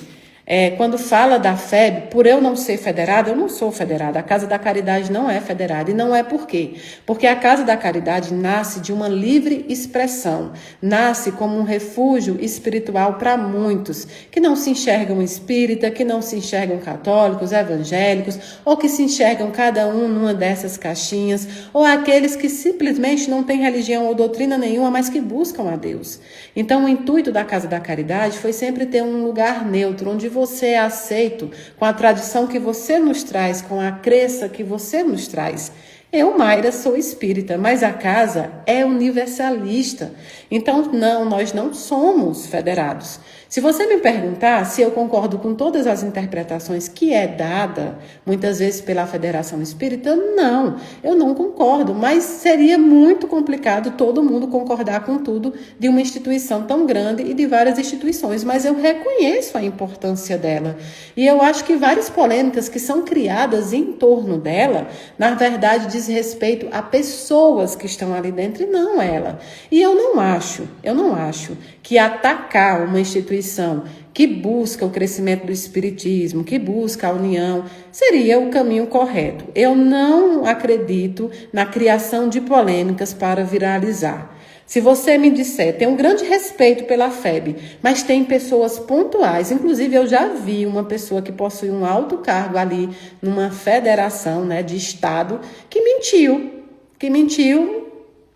quando fala da FEB, por eu não ser federada, eu não sou federada. A Casa da Caridade não é federada. E não é por quê? Porque a Casa da Caridade nasce de uma livre expressão. Nasce como um refúgio espiritual para muitos que não se enxergam espírita, que não se enxergam católicos, evangélicos, ou que se enxergam cada um numa dessas caixinhas, ou aqueles que simplesmente não têm religião ou doutrina nenhuma, mas que buscam a Deus. Então, o intuito da Casa da Caridade foi sempre ter um lugar neutro, onde você é aceito com a tradição que você nos traz, com a crença que você nos traz. Eu, Mayra, sou espírita, mas a casa é universalista. Então, não, nós não somos federados. Se você me perguntar se eu concordo com todas as interpretações que é dada, muitas vezes pela Federação Espírita, não, eu não concordo, mas seria muito complicado todo mundo concordar com tudo de uma instituição tão grande e de várias instituições, mas eu reconheço a importância dela. E eu acho que várias polêmicas que são criadas em torno dela, na verdade, diz respeito a pessoas que estão ali dentro e não ela. E eu não acho que atacar uma instituição que busca o crescimento do espiritismo, que busca a união, seria o caminho correto. Eu não acredito na criação de polêmicas para viralizar. Se você me disser, tem um grande respeito pela FEB, mas tem pessoas pontuais, inclusive eu já vi uma pessoa que possui um alto cargo ali numa federação, né, de estado, que mentiu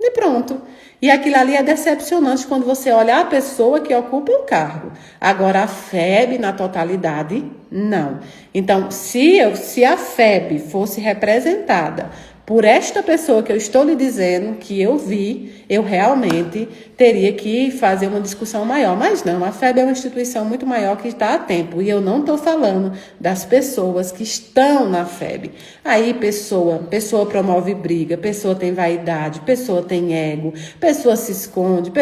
e pronto. E aquilo ali é decepcionante quando você olha a pessoa que ocupa o cargo. Agora, a FEB na totalidade, não. Então, se a FEB fosse representada por esta pessoa que eu estou lhe dizendo, que eu vi, eu realmente teria que fazer uma discussão maior. Mas não, a FEB é uma instituição muito maior que está a tempo. E eu não estou falando das pessoas que estão na FEB. Aí, pessoa promove briga, pessoa tem vaidade, pessoa tem ego, pessoa se esconde,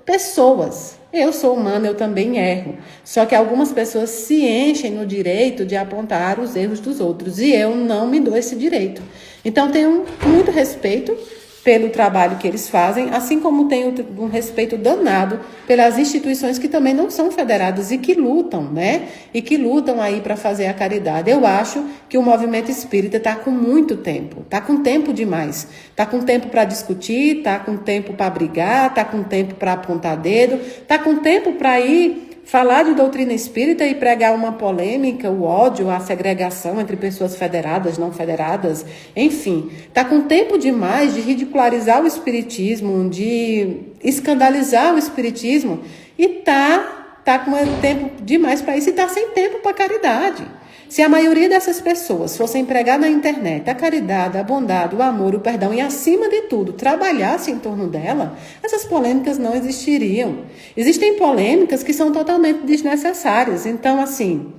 pessoas. Eu sou humana, eu também erro. Só que algumas pessoas se enchem no direito de apontar os erros dos outros. E eu não me dou esse direito. Então, tenho muito respeito pelo trabalho que eles fazem, assim como tenho um respeito danado pelas instituições que também não são federadas e que lutam, né? E que lutam aí para fazer a caridade. Eu acho que o movimento espírita está com muito tempo, está com tempo demais. Está com tempo para discutir, está com tempo para brigar, está com tempo para apontar dedo, está com tempo para ir falar de doutrina espírita e pregar uma polêmica, o ódio, a segregação entre pessoas federadas, não federadas, enfim. Está com tempo demais de ridicularizar o espiritismo, de escandalizar o espiritismo e tá com tempo demais para isso e está sem tempo para caridade. Se a maioria dessas pessoas fossem pregar na internet a caridade, a bondade, o amor, o perdão e, acima de tudo, trabalhasse em torno dela, essas polêmicas não existiriam. Existem polêmicas que são totalmente desnecessárias. Então, assim,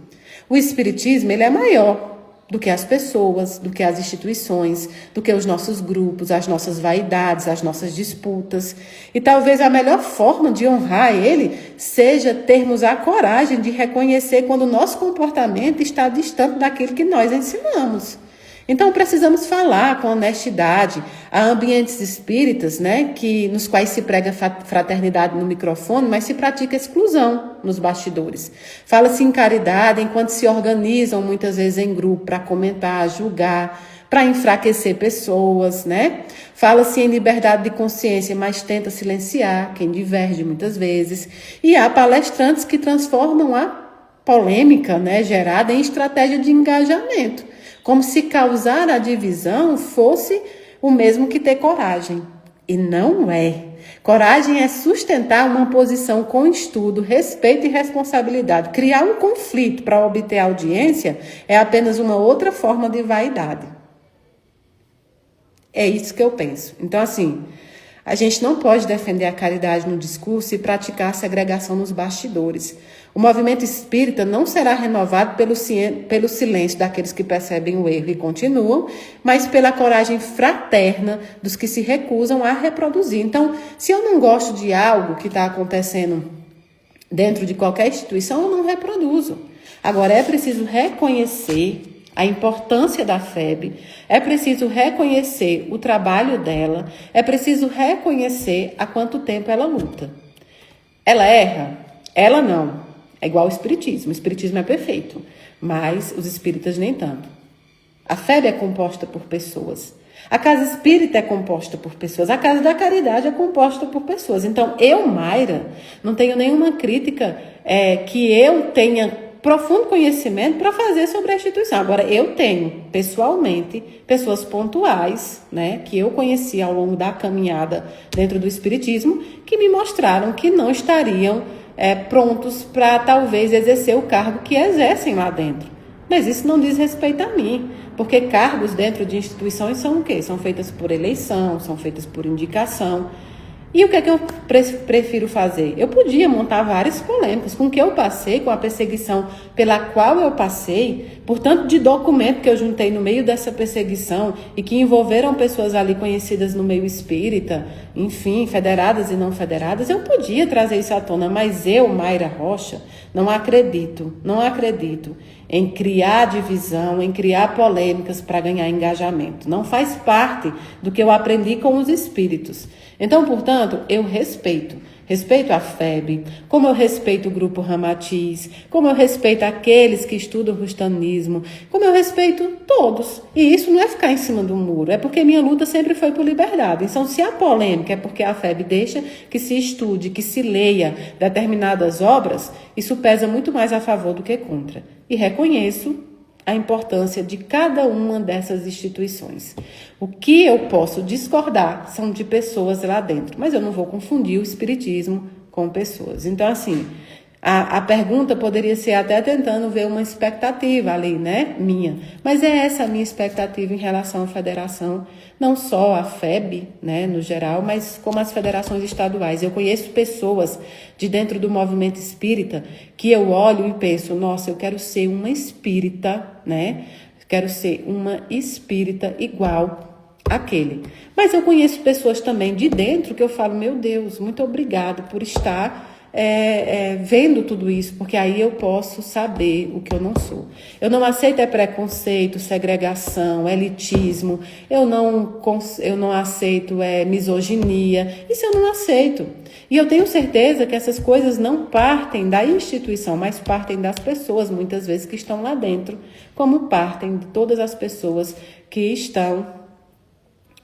o espiritismo ele é maior do que as pessoas, do que as instituições, do que os nossos grupos, as nossas vaidades, as nossas disputas. E talvez a melhor forma de honrar ele seja termos a coragem de reconhecer quando o nosso comportamento está distante daquilo que nós ensinamos. Então, precisamos falar com honestidade. Há ambientes espíritas, né, nos quais se prega fraternidade no microfone, mas se pratica exclusão nos bastidores. Fala-se em caridade enquanto se organizam muitas vezes em grupo para comentar, julgar, para enfraquecer pessoas, né? Fala-se em liberdade de consciência, mas tenta silenciar quem diverge muitas vezes. E há palestrantes que transformam a polêmica, né, gerada em estratégia de engajamento, como se causar a divisão fosse o mesmo que ter coragem. E não é. Coragem é sustentar uma posição com estudo, respeito e responsabilidade. Criar um conflito para obter audiência é apenas uma outra forma de vaidade. É isso que eu penso. Então, assim, a gente não pode defender a caridade no discurso e praticar a segregação nos bastidores. O movimento espírita não será renovado pelo silêncio daqueles que percebem o erro e continuam, mas pela coragem fraterna dos que se recusam a reproduzir. Então, se eu não gosto de algo que está acontecendo dentro de qualquer instituição, eu não reproduzo. Agora, é preciso reconhecer a importância da FEB, é preciso reconhecer o trabalho dela, é preciso reconhecer há quanto tempo ela luta. Ela erra? Ela não. É igual ao espiritismo. O espiritismo é perfeito, mas os espíritas nem tanto. A FEB é composta por pessoas. A casa espírita é composta por pessoas. A casa da caridade é composta por pessoas. Então, eu, Mayra, não tenho nenhuma crítica que eu tenha profundo conhecimento para fazer sobre a instituição. Agora, eu tenho, pessoalmente, pessoas pontuais, né, que eu conheci ao longo da caminhada dentro do espiritismo, que me mostraram que não estariam prontos para, talvez, exercer o cargo que exercem lá dentro. Mas isso não diz respeito a mim, porque cargos dentro de instituições são o quê? São feitas por eleição, são feitas por indicação. E o que é que eu prefiro fazer? Eu podia montar várias polêmicas com o que eu passei, com a perseguição pela qual eu passei, portanto, de documento que eu juntei no meio dessa perseguição e que envolveram pessoas ali conhecidas no meio espírita, enfim, federadas e não federadas, eu podia trazer isso à tona, mas eu, Mayra Rocha, não acredito em criar divisão, em criar polêmicas para ganhar engajamento. Não faz parte do que eu aprendi com os espíritos. Então, portanto, eu respeito a FEB, como eu respeito o grupo Ramatiz, como eu respeito aqueles que estudam o rustanismo, como eu respeito todos. E isso não é ficar em cima do muro, é porque minha luta sempre foi por liberdade. Então, se há polêmica é porque a FEB deixa que se estude, que se leia determinadas obras, isso pesa muito mais a favor do que contra. E reconheço a importância de cada uma dessas instituições. O que eu posso discordar são de pessoas lá dentro, mas eu não vou confundir o espiritismo com pessoas. Então, assim, a pergunta poderia ser até tentando ver uma expectativa ali, né, minha. Mas é essa a minha expectativa em relação à federação, não só a FEB, né, no geral, mas como as federações estaduais. Eu conheço pessoas de dentro do movimento espírita que eu olho e penso, nossa, eu quero ser uma espírita, né? Quero ser uma espírita igual àquele. Mas eu conheço pessoas também de dentro que eu falo, meu Deus, muito obrigado por estar vendo tudo isso, porque aí eu posso saber o que eu não sou. Eu não aceito preconceito, segregação, elitismo, eu não aceito misoginia, isso eu não aceito. E eu tenho certeza que essas coisas não partem da instituição, mas partem das pessoas, muitas vezes, que estão lá dentro, como partem de todas as pessoas que estão,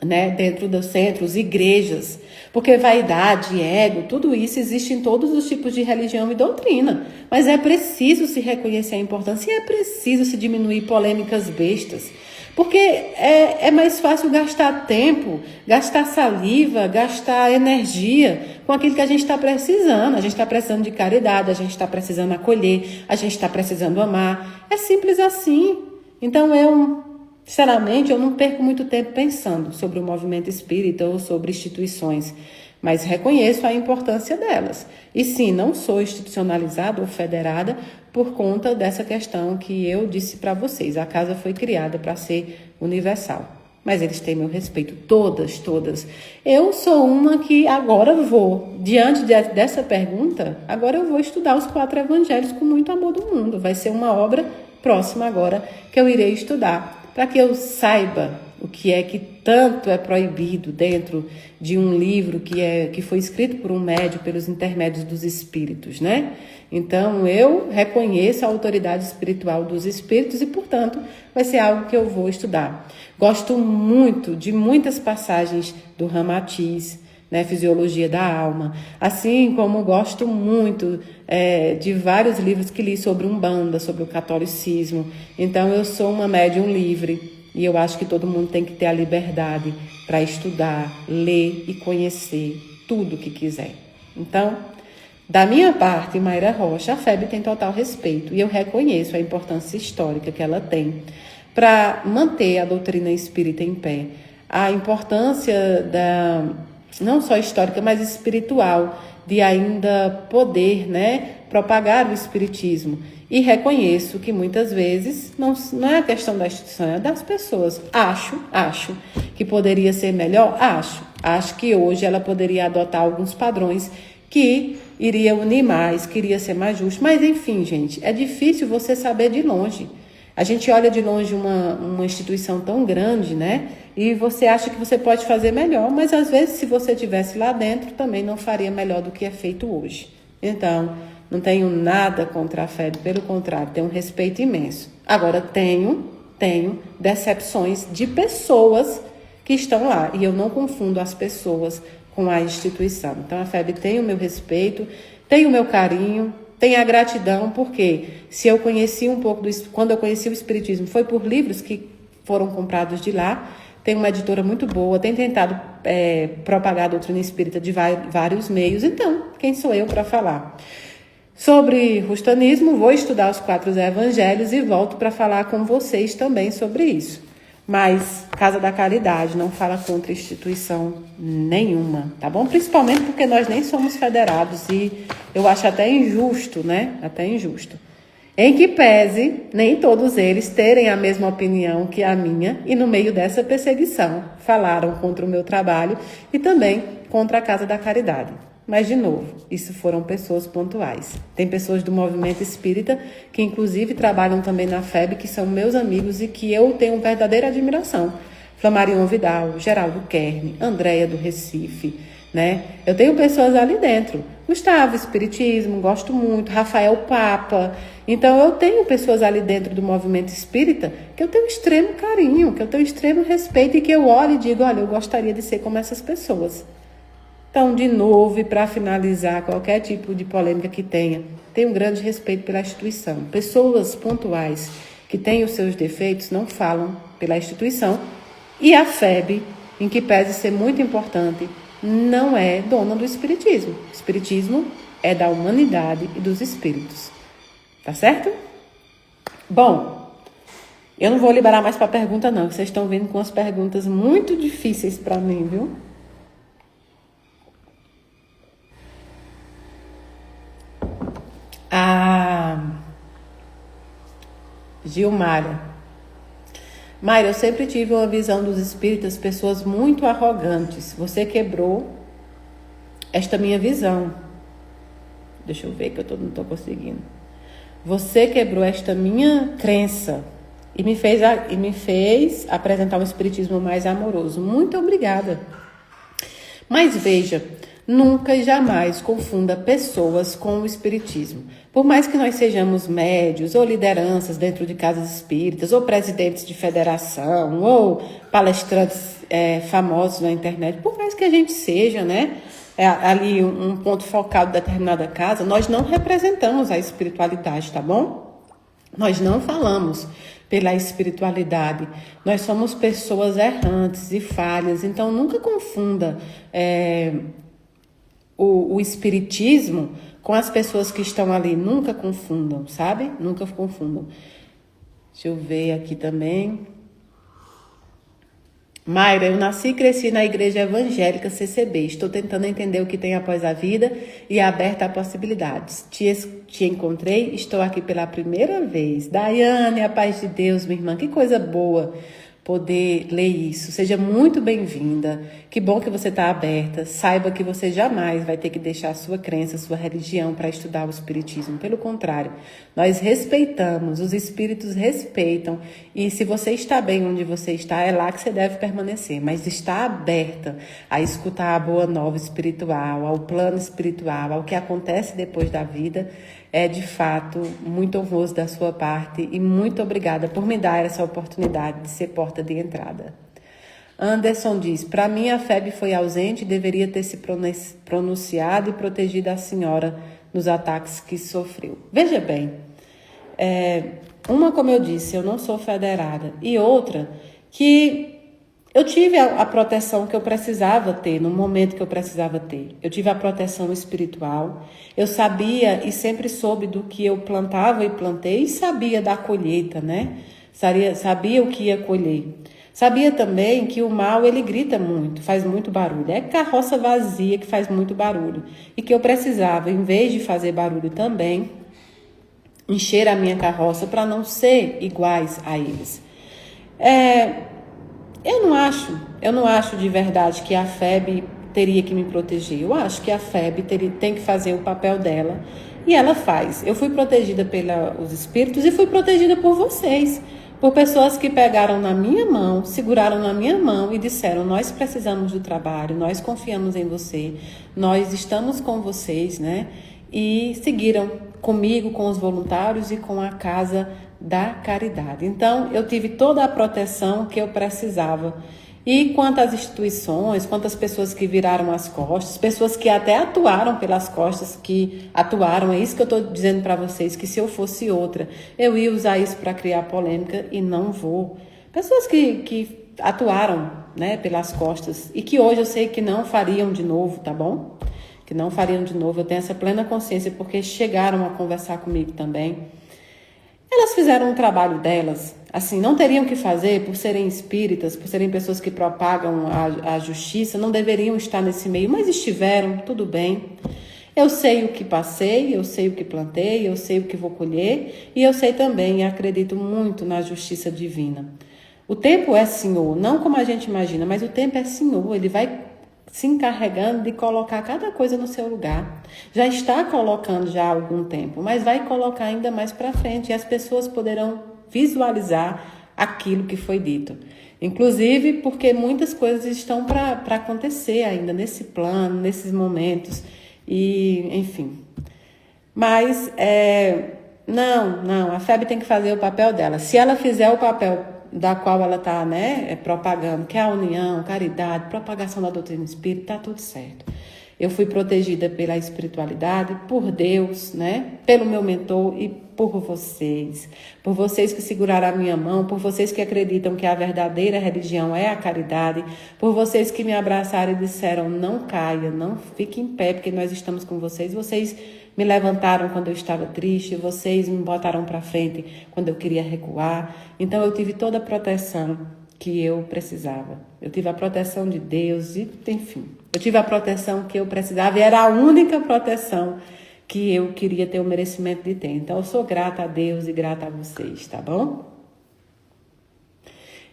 né, dentro dos centros, igrejas, porque vaidade, ego, tudo isso existe em todos os tipos de religião e doutrina, mas é preciso se reconhecer a importância e é preciso se diminuir polêmicas bestas, porque é mais fácil gastar tempo, gastar saliva, gastar energia com aquilo que a gente está precisando. A gente está precisando de caridade, a gente está precisando acolher, a gente está precisando amar, é simples assim. Então sinceramente, eu não perco muito tempo pensando sobre o movimento espírita ou sobre instituições, mas reconheço a importância delas. E sim, não sou institucionalizada ou federada por conta dessa questão que eu disse para vocês. A casa foi criada para ser universal, mas eles têm meu respeito, todas. Eu sou uma que agora diante dessa pergunta, agora eu vou estudar os 4 evangelhos com muito amor do mundo. Vai ser uma obra próxima agora que eu irei estudar, para que eu saiba o que é que tanto é proibido dentro de um livro que foi escrito por um médium, pelos intermédios dos espíritos, né? Então, eu reconheço a autoridade espiritual dos espíritos e, portanto, vai ser algo que eu vou estudar. Gosto muito de muitas passagens do Ramatiz, né, Fisiologia da Alma. Assim como gosto muito de vários livros que li sobre Umbanda, sobre o catolicismo. Então, eu sou uma médium livre e eu acho que todo mundo tem que ter a liberdade para estudar, ler e conhecer tudo o que quiser. Então, da minha parte, Mayra Rocha, a FEB tem total respeito e eu reconheço a importância histórica que ela tem para manter a doutrina espírita em pé. A importância não só histórica, mas espiritual, de ainda poder, né, propagar o espiritismo. E reconheço que muitas vezes não é a questão da instituição, é das pessoas. Acho que poderia ser melhor, Acho que hoje ela poderia adotar alguns padrões que iria unir mais, que iria ser mais justo. Mas, enfim, gente, é difícil você saber de longe. A gente olha de longe uma instituição tão grande, né? E você acha que você pode fazer melhor, mas às vezes, se você estivesse lá dentro, também não faria melhor do que é feito hoje. Então, não tenho nada contra a FEB, pelo contrário, tenho um respeito imenso. Agora, tenho decepções de pessoas que estão lá, e eu não confundo as pessoas com a instituição. Então, a FEB tem o meu respeito, tem o meu carinho, tem a gratidão, porque se eu conheci um pouco quando eu conheci o Espiritismo, foi por livros que foram comprados de lá. Tem uma editora muito boa, tem tentado propagar a doutrina espírita de vários meios. Então, quem sou eu para falar? Sobre rustanismo, vou estudar os 4 evangelhos e volto para falar com vocês também sobre isso. Mas Casa da Caridade não fala contra instituição nenhuma, tá bom? Principalmente porque nós nem somos federados e eu acho até injusto, né? Até injusto. Em que pese nem todos eles terem a mesma opinião que a minha e no meio dessa perseguição falaram contra o meu trabalho e também contra a Casa da Caridade. Mas, de novo, isso foram pessoas pontuais. Tem pessoas do movimento espírita que, inclusive, trabalham também na FEB, que são meus amigos e que eu tenho verdadeira admiração. Flamarion Vidal, Geraldo Kern, Andréia do Recife, né? Eu tenho pessoas ali dentro. Gustavo, Espiritismo, gosto muito. Rafael Papa. Então, eu tenho pessoas ali dentro do movimento espírita que eu tenho extremo carinho, que eu tenho extremo respeito e que eu olho e digo, olha, eu gostaria de ser como essas pessoas. Então, de novo, e para finalizar qualquer tipo de polêmica que tenha, tenho um grande respeito pela instituição. Pessoas pontuais que têm os seus defeitos não falam pela instituição. E a FEB, em que pese ser muito importante, não é dona do Espiritismo. O Espiritismo é da humanidade e dos espíritos. Tá certo? Bom, eu não vou liberar mais para pergunta, não. Vocês estão vindo com as perguntas muito difíceis para mim, viu? Gilmara. Mayra, eu sempre tive uma visão dos espíritas, pessoas muito arrogantes. Você quebrou esta minha visão. Deixa eu ver que eu não estou conseguindo. Você quebrou esta minha crença e me fez apresentar um espiritismo mais amoroso. Muito obrigada. Mas veja, nunca e jamais confunda pessoas com o espiritismo. Por mais que nós sejamos médios ou lideranças dentro de casas espíritas, ou presidentes de federação, ou palestrantes famosos na internet, por mais que a gente seja, né, ali um ponto focal de determinada casa, nós não representamos a espiritualidade, tá bom? Nós não falamos pela espiritualidade. Nós somos pessoas errantes e falhas, então nunca confunda o espiritismo com as pessoas que estão ali. Nunca confundam, sabe? Nunca confundam. Deixa eu ver aqui também. Mayra, eu nasci e cresci na igreja evangélica CCB. Estou tentando entender o que tem após a vida e aberta a possibilidades. Te encontrei, estou aqui pela primeira vez. Daiane, a paz de Deus, minha irmã. Que coisa boa poder ler isso. Seja muito bem-vinda. Que bom que você está aberta. Saiba que você jamais vai ter que deixar a sua crença, a sua religião para estudar o espiritismo. Pelo contrário, nós respeitamos, os espíritos respeitam. E se você está bem onde você está, é lá que você deve permanecer. Mas está aberta a escutar a boa nova espiritual, ao plano espiritual, ao que acontece depois da vida, é de fato muito honroso da sua parte e muito obrigada por me dar essa oportunidade de ser porta de entrada. Anderson diz, para mim a FEB foi ausente e deveria ter se pronunciado e protegido a senhora nos ataques que sofreu. Veja bem, uma, como eu disse, eu não sou federada, e outra, que eu tive a proteção que eu precisava ter, no momento que eu precisava ter. Eu tive a proteção espiritual, eu sabia e sempre soube do que eu plantava e plantei, e sabia da colheita, né? Sabia o que ia colher. Sabia também que o mal, ele grita muito, faz muito barulho. É carroça vazia que faz muito barulho. E que eu precisava, em vez de fazer barulho também, encher a minha carroça para não ser iguais a eles. Eu não acho de verdade que a FEB teria que me proteger. Eu acho que a FEB tem que fazer o papel dela e ela faz. Eu fui protegida pelos espíritos e fui protegida por vocês, por pessoas que pegaram na minha mão, seguraram na minha mão e disseram, nós precisamos do trabalho, nós confiamos em você, nós estamos com vocês, né? E seguiram comigo, com os voluntários e com a Casa da Caridade. Então, eu tive toda a proteção que eu precisava. E quantas instituições, quantas pessoas que viraram as costas, pessoas que até atuaram pelas costas, que atuaram, é isso que eu estou dizendo para vocês, que se eu fosse outra, eu ia usar isso para criar polêmica e não vou. Pessoas que atuaram, né, pelas costas e que hoje eu sei que não fariam de novo, tá bom? Que não fariam de novo, eu tenho essa plena consciência porque chegaram a conversar comigo também. Elas fizeram o trabalho delas, assim, não teriam que fazer por serem espíritas, por serem pessoas que propagam a justiça, não deveriam estar nesse meio, mas estiveram, tudo bem. Eu sei o que passei, eu sei o que plantei, eu sei o que vou colher e eu sei também e acredito muito na justiça divina. O tempo é Senhor, não como a gente imagina, mas o tempo é Senhor, Ele vai se encarregando de colocar cada coisa no seu lugar. Já está colocando já há algum tempo, mas vai colocar ainda mais para frente e as pessoas poderão visualizar aquilo que foi dito. Inclusive porque muitas coisas estão para acontecer ainda nesse plano, nesses momentos, e enfim. Mas não, a FEB tem que fazer o papel dela. Se ela fizer o papel da qual ela está, né, propagando, que é a união, caridade, propagação da doutrina espírita, está tudo certo. Eu fui protegida pela espiritualidade, por Deus, né, pelo meu mentor e por vocês que seguraram a minha mão, por vocês que acreditam que a verdadeira religião é a caridade, por vocês que me abraçaram e disseram, não caia, não fique em pé, porque nós estamos com vocês, vocês me levantaram quando eu estava triste, vocês me botaram para frente quando eu queria recuar. Então eu tive toda a proteção que eu precisava. Eu tive a proteção de Deus e, enfim, eu tive a proteção que eu precisava e era a única proteção que eu queria ter o merecimento de ter. Então eu sou grata a Deus e grata a vocês, tá bom?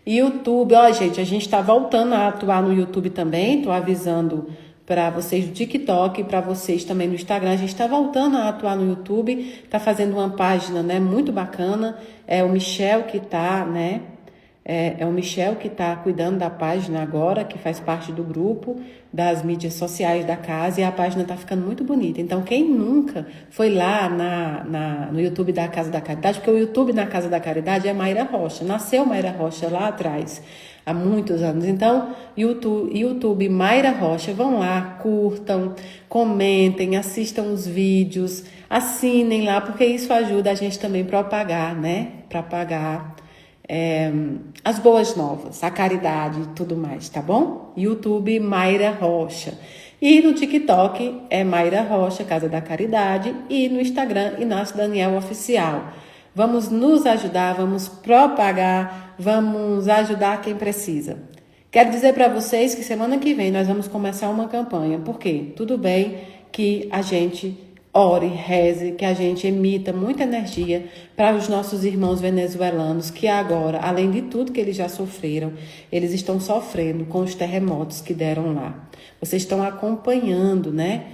YouTube, gente, a gente está voltando a atuar no YouTube também, tô avisando para vocês do TikTok e para vocês também no Instagram. A gente está voltando a atuar no YouTube, está fazendo uma página, né, muito bacana. É o Michel que está, né? É o Michel que está cuidando da página agora, que faz parte do grupo das mídias sociais da casa, e a página está ficando muito bonita. Então, quem nunca foi lá no YouTube da Casa da Caridade, porque o YouTube na Casa da Caridade é Mayra Rocha, nasceu Mayra Rocha lá atrás, há muitos anos. Então, YouTube Mayra Rocha, vão lá, curtam, comentem, assistam os vídeos, assinem lá, porque isso ajuda a gente também a propagar, né? Propagar as boas novas, a caridade e tudo mais, tá bom? YouTube Mayra Rocha. E no TikTok é Mayra Rocha, Casa da Caridade, e no Instagram Inácio Daniel Oficial. Vamos nos ajudar, vamos propagar, vamos ajudar quem precisa. Quero dizer para vocês que semana que vem nós vamos começar uma campanha. Por quê? Tudo bem que a gente ore, reze, que a gente emita muita energia para os nossos irmãos venezuelanos que agora, além de tudo que eles já sofreram, eles estão sofrendo com os terremotos que deram lá. Vocês estão acompanhando, né,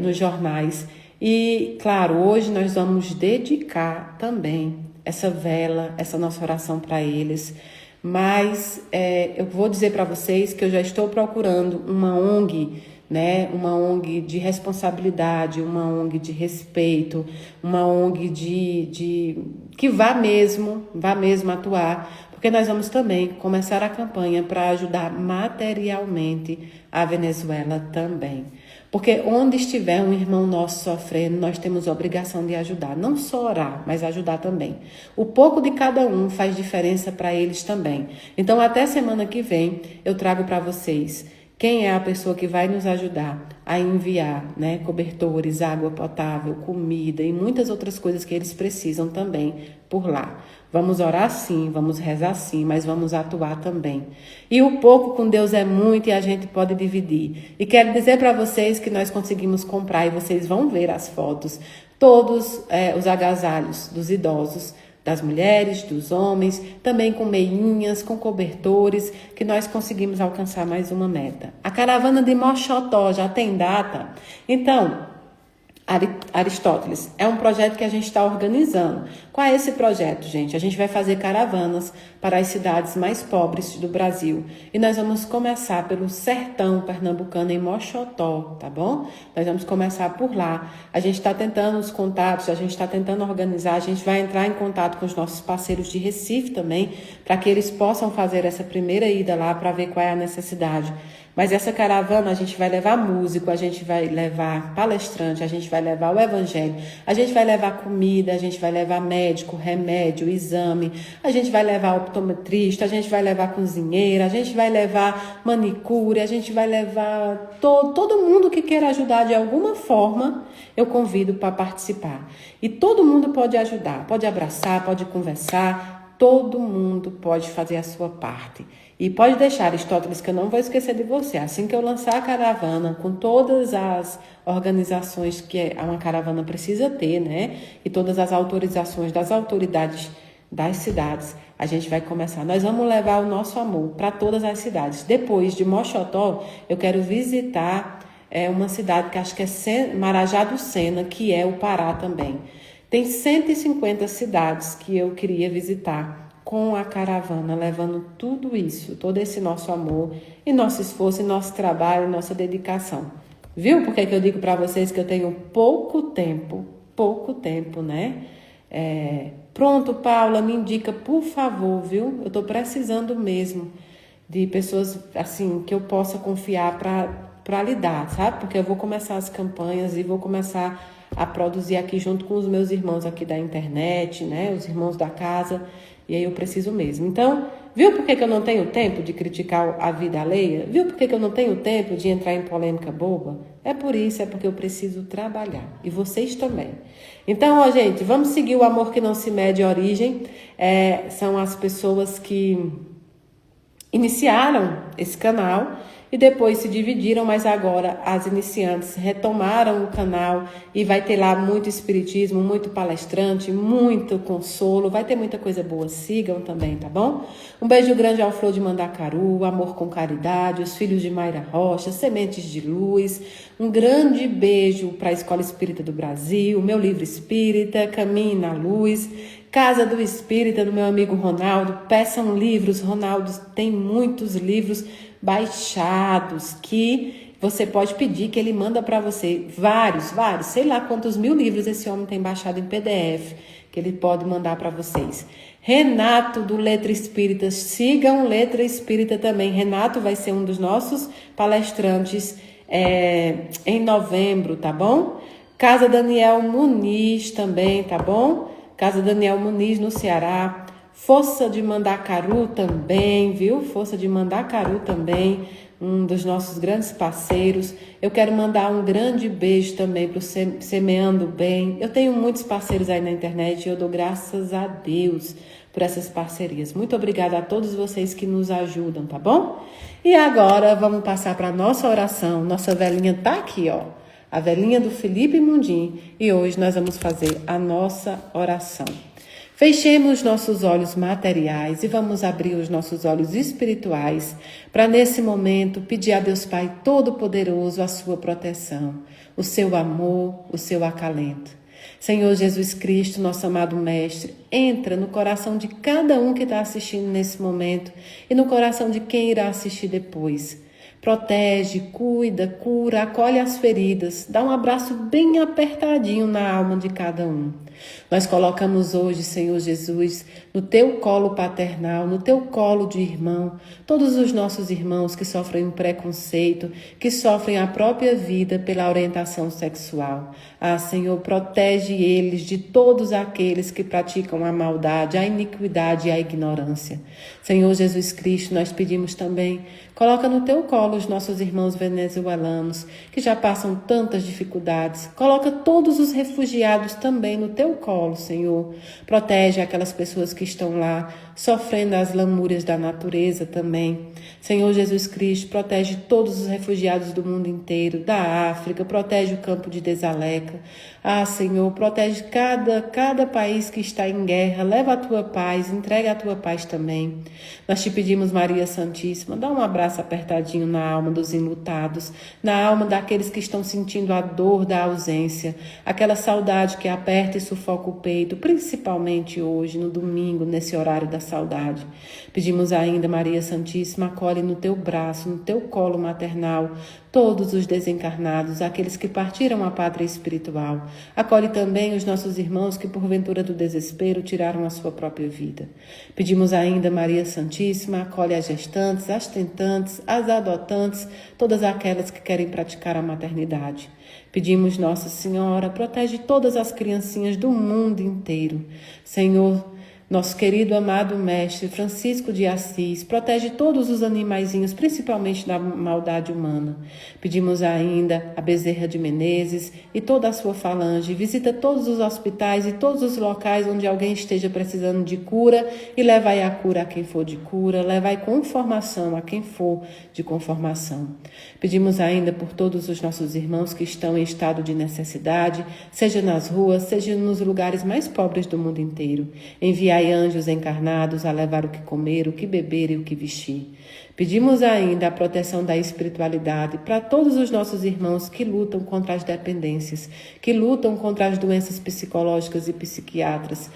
nos jornais. E, claro, hoje nós vamos dedicar também essa vela, essa nossa oração para eles. Mas eu vou dizer para vocês que eu já estou procurando uma ONG, né? Uma ONG de responsabilidade, uma ONG de respeito, uma ONG que vá mesmo atuar. porque nós vamos também começar a campanha para ajudar materialmente a Venezuela também. Porque onde estiver um irmão nosso sofrendo, nós temos a obrigação de ajudar. Não só orar, mas ajudar também. O pouco de cada um faz diferença para eles também. Então, até semana que vem, eu trago para vocês quem é a pessoa que vai nos ajudar a enviar, né, cobertores, água potável, comida e muitas outras coisas que eles precisam também por lá. Vamos orar sim, vamos rezar sim, mas vamos atuar também. E o pouco com Deus é muito e a gente pode dividir. E quero dizer para vocês que nós conseguimos comprar, e vocês vão ver as fotos, todos os agasalhos dos idosos, das mulheres, dos homens, também com meinhas, com cobertores, que nós conseguimos alcançar mais uma meta. A caravana de Mochotó já tem data? Então, Aristóteles, é um projeto que a gente está organizando. Qual é esse projeto, gente? A gente vai fazer caravanas para as cidades mais pobres do Brasil. E nós vamos começar pelo sertão pernambucano, em Mochotó, tá bom? Nós vamos começar por lá. A gente está tentando os contatos, a gente está tentando organizar, a gente vai entrar em contato com os nossos parceiros de Recife também, para que eles possam fazer essa primeira ida lá para ver qual é a necessidade. Mas essa caravana a gente vai levar músico, a gente vai levar palestrante, a gente vai levar o evangelho, a gente vai levar comida, a gente vai levar médico, remédio, exame, a gente vai levar optometrista, a gente vai levar cozinheira, a gente vai levar manicure, a gente vai levar todo mundo que queira ajudar de alguma forma, eu convido para participar. E todo mundo pode ajudar, pode abraçar, pode conversar, todo mundo pode fazer a sua parte. E pode deixar, Aristóteles, que eu não vou esquecer de você. Assim que eu lançar a caravana, com todas as organizações que uma caravana precisa ter, né? E todas as autorizações das autoridades das cidades, a gente vai começar. Nós vamos levar o nosso amor para todas as cidades. Depois de Mochotó, eu quero visitar uma cidade que acho que é Marajá do Sena, que é o Pará também. Tem 150 cidades que eu queria visitar com a caravana, levando tudo isso, todo esse nosso amor e nosso esforço, e nosso trabalho, nossa dedicação. Viu por que eu digo para vocês que eu tenho pouco tempo, né? Pronto, Paula, me indica, por favor, viu? Eu estou precisando mesmo de pessoas, assim, que eu possa confiar para lidar, sabe? Porque eu vou começar as campanhas e vou começar a produzir aqui junto com os meus irmãos aqui da internet, né? Os irmãos da casa. E aí eu preciso mesmo. Então, viu por que eu não tenho tempo de criticar a vida alheia? Viu por que eu não tenho tempo de entrar em polêmica boba? É por isso, é porque eu preciso trabalhar. E vocês também. Então, ó, gente, vamos seguir o amor que não se mede a origem. São as pessoas que iniciaram esse canal e depois se dividiram, mas agora as iniciantes retomaram o canal e vai ter lá muito espiritismo, muito palestrante, muito consolo, vai ter muita coisa boa. Sigam também, tá bom? Um beijo grande ao Flor de Mandacaru, Amor com Caridade, os Filhos de Mayra Rocha, Sementes de Luz. Um grande beijo para a Escola Espírita do Brasil, Meu Livro Espírita, Caminhe na Luz, Casa do Espírita, do meu amigo Ronaldo. Peçam livros, Ronaldo tem muitos livros baixados que você pode pedir que ele manda para você. Vários, sei lá quantos mil livros esse homem tem baixado em PDF, que ele pode mandar para vocês. Renato, do Letra Espírita, sigam Letra Espírita também. Renato vai ser um dos nossos palestrantes em novembro, tá bom? Casa Daniel Muniz também, tá bom? Casa Daniel Muniz, no Ceará. Força de Mandacaru também, viu? Força de Mandacaru também, um dos nossos grandes parceiros. Eu quero mandar um grande beijo também para o Semeando Bem. Eu tenho muitos parceiros aí na internet e eu dou graças a Deus por essas parcerias. Muito obrigada a todos vocês que nos ajudam, tá bom? E agora vamos passar para a nossa oração. Nossa velhinha tá aqui, ó. A velhinha do Felipe Mundim. E hoje nós vamos fazer a nossa oração. Fechemos nossos olhos materiais e vamos abrir os nossos olhos espirituais para, nesse momento, pedir a Deus Pai Todo-Poderoso a sua proteção, o seu amor, o seu acalento. Senhor Jesus Cristo, nosso amado Mestre, entra no coração de cada um que está assistindo nesse momento e no coração de quem irá assistir depois. Protege, cuida, cura, acolhe as feridas, dá um abraço bem apertadinho na alma de cada um. Nós colocamos hoje, Senhor Jesus, no teu colo paternal, no teu colo de irmão, todos os nossos irmãos que sofrem preconceito, que sofrem a própria vida pela orientação sexual. Ah, Senhor, protege eles de todos aqueles que praticam a maldade, a iniquidade e a ignorância. Senhor Jesus Cristo, nós pedimos também, coloca no teu colo os nossos irmãos venezuelanos, que já passam tantas dificuldades. Coloca todos os refugiados também no teu colo, Senhor. Protege aquelas pessoas que estão lá, sofrendo as lamúrias da natureza também. Senhor Jesus Cristo, protege todos os refugiados do mundo inteiro, da África, protege o campo de Desaleca. Ah, Senhor, protege cada país que está em guerra, leva a tua paz, entrega a tua paz também. Nós te pedimos, Maria Santíssima, dá um abraço apertadinho na alma dos enlutados, na alma daqueles que estão sentindo a dor da ausência, aquela saudade que aperta e sufoca o peito, principalmente hoje, no domingo, nesse horário da saudade. Pedimos ainda, Maria Santíssima, acolhe no teu braço, no teu colo maternal, todos os desencarnados, aqueles que partiram à pátria espiritual. Acolhe também os nossos irmãos que, porventura do desespero, tiraram a sua própria vida. Pedimos ainda, Maria Santíssima, acolhe as gestantes, as tentantes, as adotantes, todas aquelas que querem praticar a maternidade. Pedimos, Nossa Senhora, protege todas as criancinhas do mundo inteiro. Senhor, nosso querido amado mestre Francisco de Assis, protege todos os animaizinhos, principalmente da maldade humana. Pedimos ainda a Bezerra de Menezes e toda a sua falange. Visita todos os hospitais e todos os locais onde alguém esteja precisando de cura e levai a cura a quem for de cura, levai conformação a quem for de conformação. Pedimos ainda por todos os nossos irmãos que estão em estado de necessidade, seja nas ruas, seja nos lugares mais pobres do mundo inteiro. Enviai anjos encarnados a levar o que comer, o que beber e o que vestir. Pedimos ainda a proteção da espiritualidade para todos os nossos irmãos que lutam contra as dependências, que lutam contra as doenças psicológicas e psiquiátricas.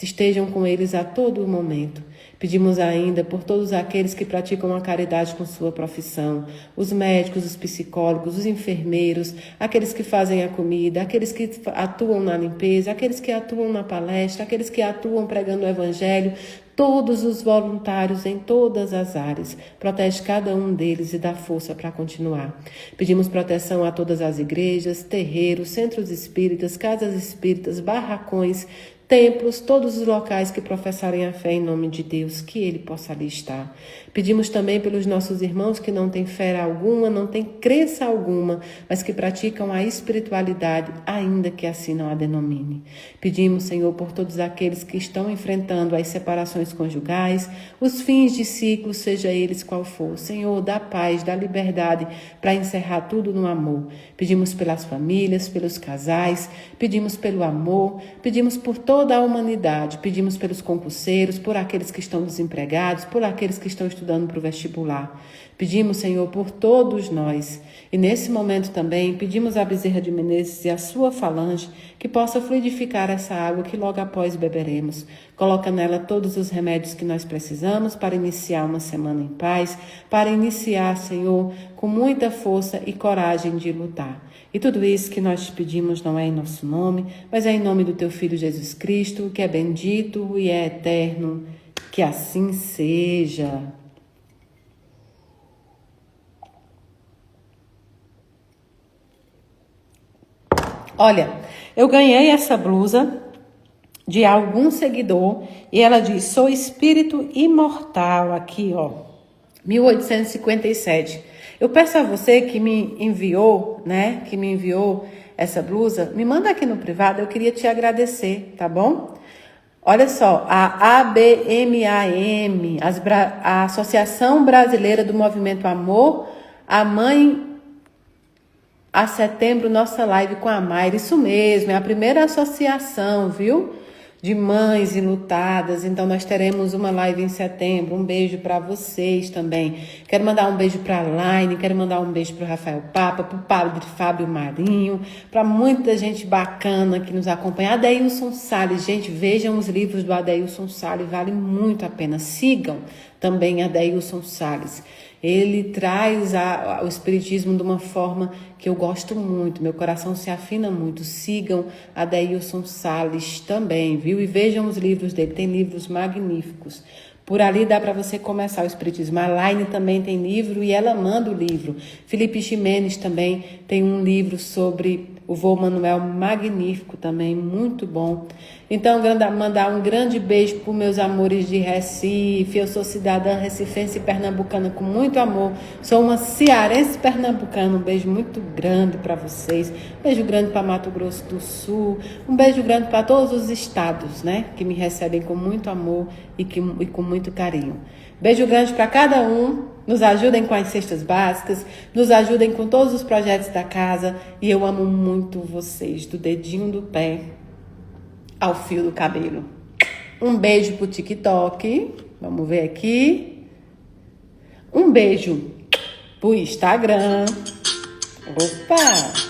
Estejam com eles a todo momento. Pedimos ainda por todos aqueles que praticam a caridade com sua profissão, os médicos, os psicólogos, os enfermeiros, aqueles que fazem a comida, aqueles que atuam na limpeza, aqueles que atuam na palestra, aqueles que atuam pregando o evangelho, todos os voluntários em todas as áreas. Protege cada um deles e dá força para continuar. Pedimos proteção a todas as igrejas, terreiros, centros espíritas, casas espíritas, barracões, templos, todos os locais que professarem a fé em nome de Deus, que Ele possa ali estar. Pedimos também pelos nossos irmãos que não têm fé alguma, não têm crença alguma, mas que praticam a espiritualidade, ainda que assim não a denomine. Pedimos, Senhor, por todos aqueles que estão enfrentando as separações conjugais, os fins de ciclo, seja eles qual for. Senhor, dá paz, dá liberdade para encerrar tudo no amor. Pedimos pelas famílias, pelos casais, pedimos pelo amor, pedimos por toda a humanidade, pedimos pelos concurseiros, por aqueles que estão desempregados, por aqueles que estão estudando para o vestibular. Pedimos, Senhor, por todos nós. E nesse momento também pedimos à Bezerra de Menezes e à sua falange que possa fluidificar essa água que logo após beberemos. Coloca nela todos os remédios que nós precisamos para iniciar uma semana em paz, para iniciar, Senhor, com muita força e coragem de lutar. E tudo isso que nós te pedimos não é em nosso nome, mas é em nome do teu Filho Jesus Cristo, que é bendito e é eterno. Que assim seja. Olha, eu ganhei essa blusa de algum seguidor e ela diz: sou espírito imortal, aqui ó, 1857. Eu peço a você que me enviou, essa blusa, me manda aqui no privado, eu queria te agradecer, tá bom? Olha só, a ABMAM, a Associação Brasileira do Movimento Amor, a Mãe a Setembro, nossa live com a Mayra, isso mesmo, é a primeira associação, viu? De mães enlutadas, então nós teremos uma live em setembro. Um beijo para vocês também. Quero mandar um beijo para a Laine, quero mandar um beijo para o Rafael Papa, para o padre Fábio Marinho, para muita gente bacana que nos acompanha. Adeilson Salles, gente, vejam os livros do Adeilson Salles, vale muito a pena. Sigam também Adeilson Salles. Ele traz o espiritismo de uma forma que eu gosto muito, meu coração se afina muito. Sigam Adeilson Sales também, viu? E vejam os livros dele, tem livros magníficos. Por ali dá para você começar o espiritismo. A Laine também tem livro e ela manda o livro. Felipe Ximenes também tem um livro sobre o vô Manuel, magnífico também, muito bom. Então, mandar um grande beijo para meus amores de Recife. Eu sou cidadã recifense e pernambucana com muito amor. Sou uma cearense pernambucana. Um beijo muito grande para vocês. Um beijo grande para Mato Grosso do Sul. Um beijo grande para todos os estados, né? Que me recebem com muito amor e com muito carinho. Beijo grande para cada um. Nos ajudem com as cestas básicas, nos ajudem com todos os projetos da casa. E eu amo muito vocês, do dedinho do pé ao fio do cabelo. Um beijo pro TikTok. Vamos ver aqui. Um beijo pro Instagram. Opa!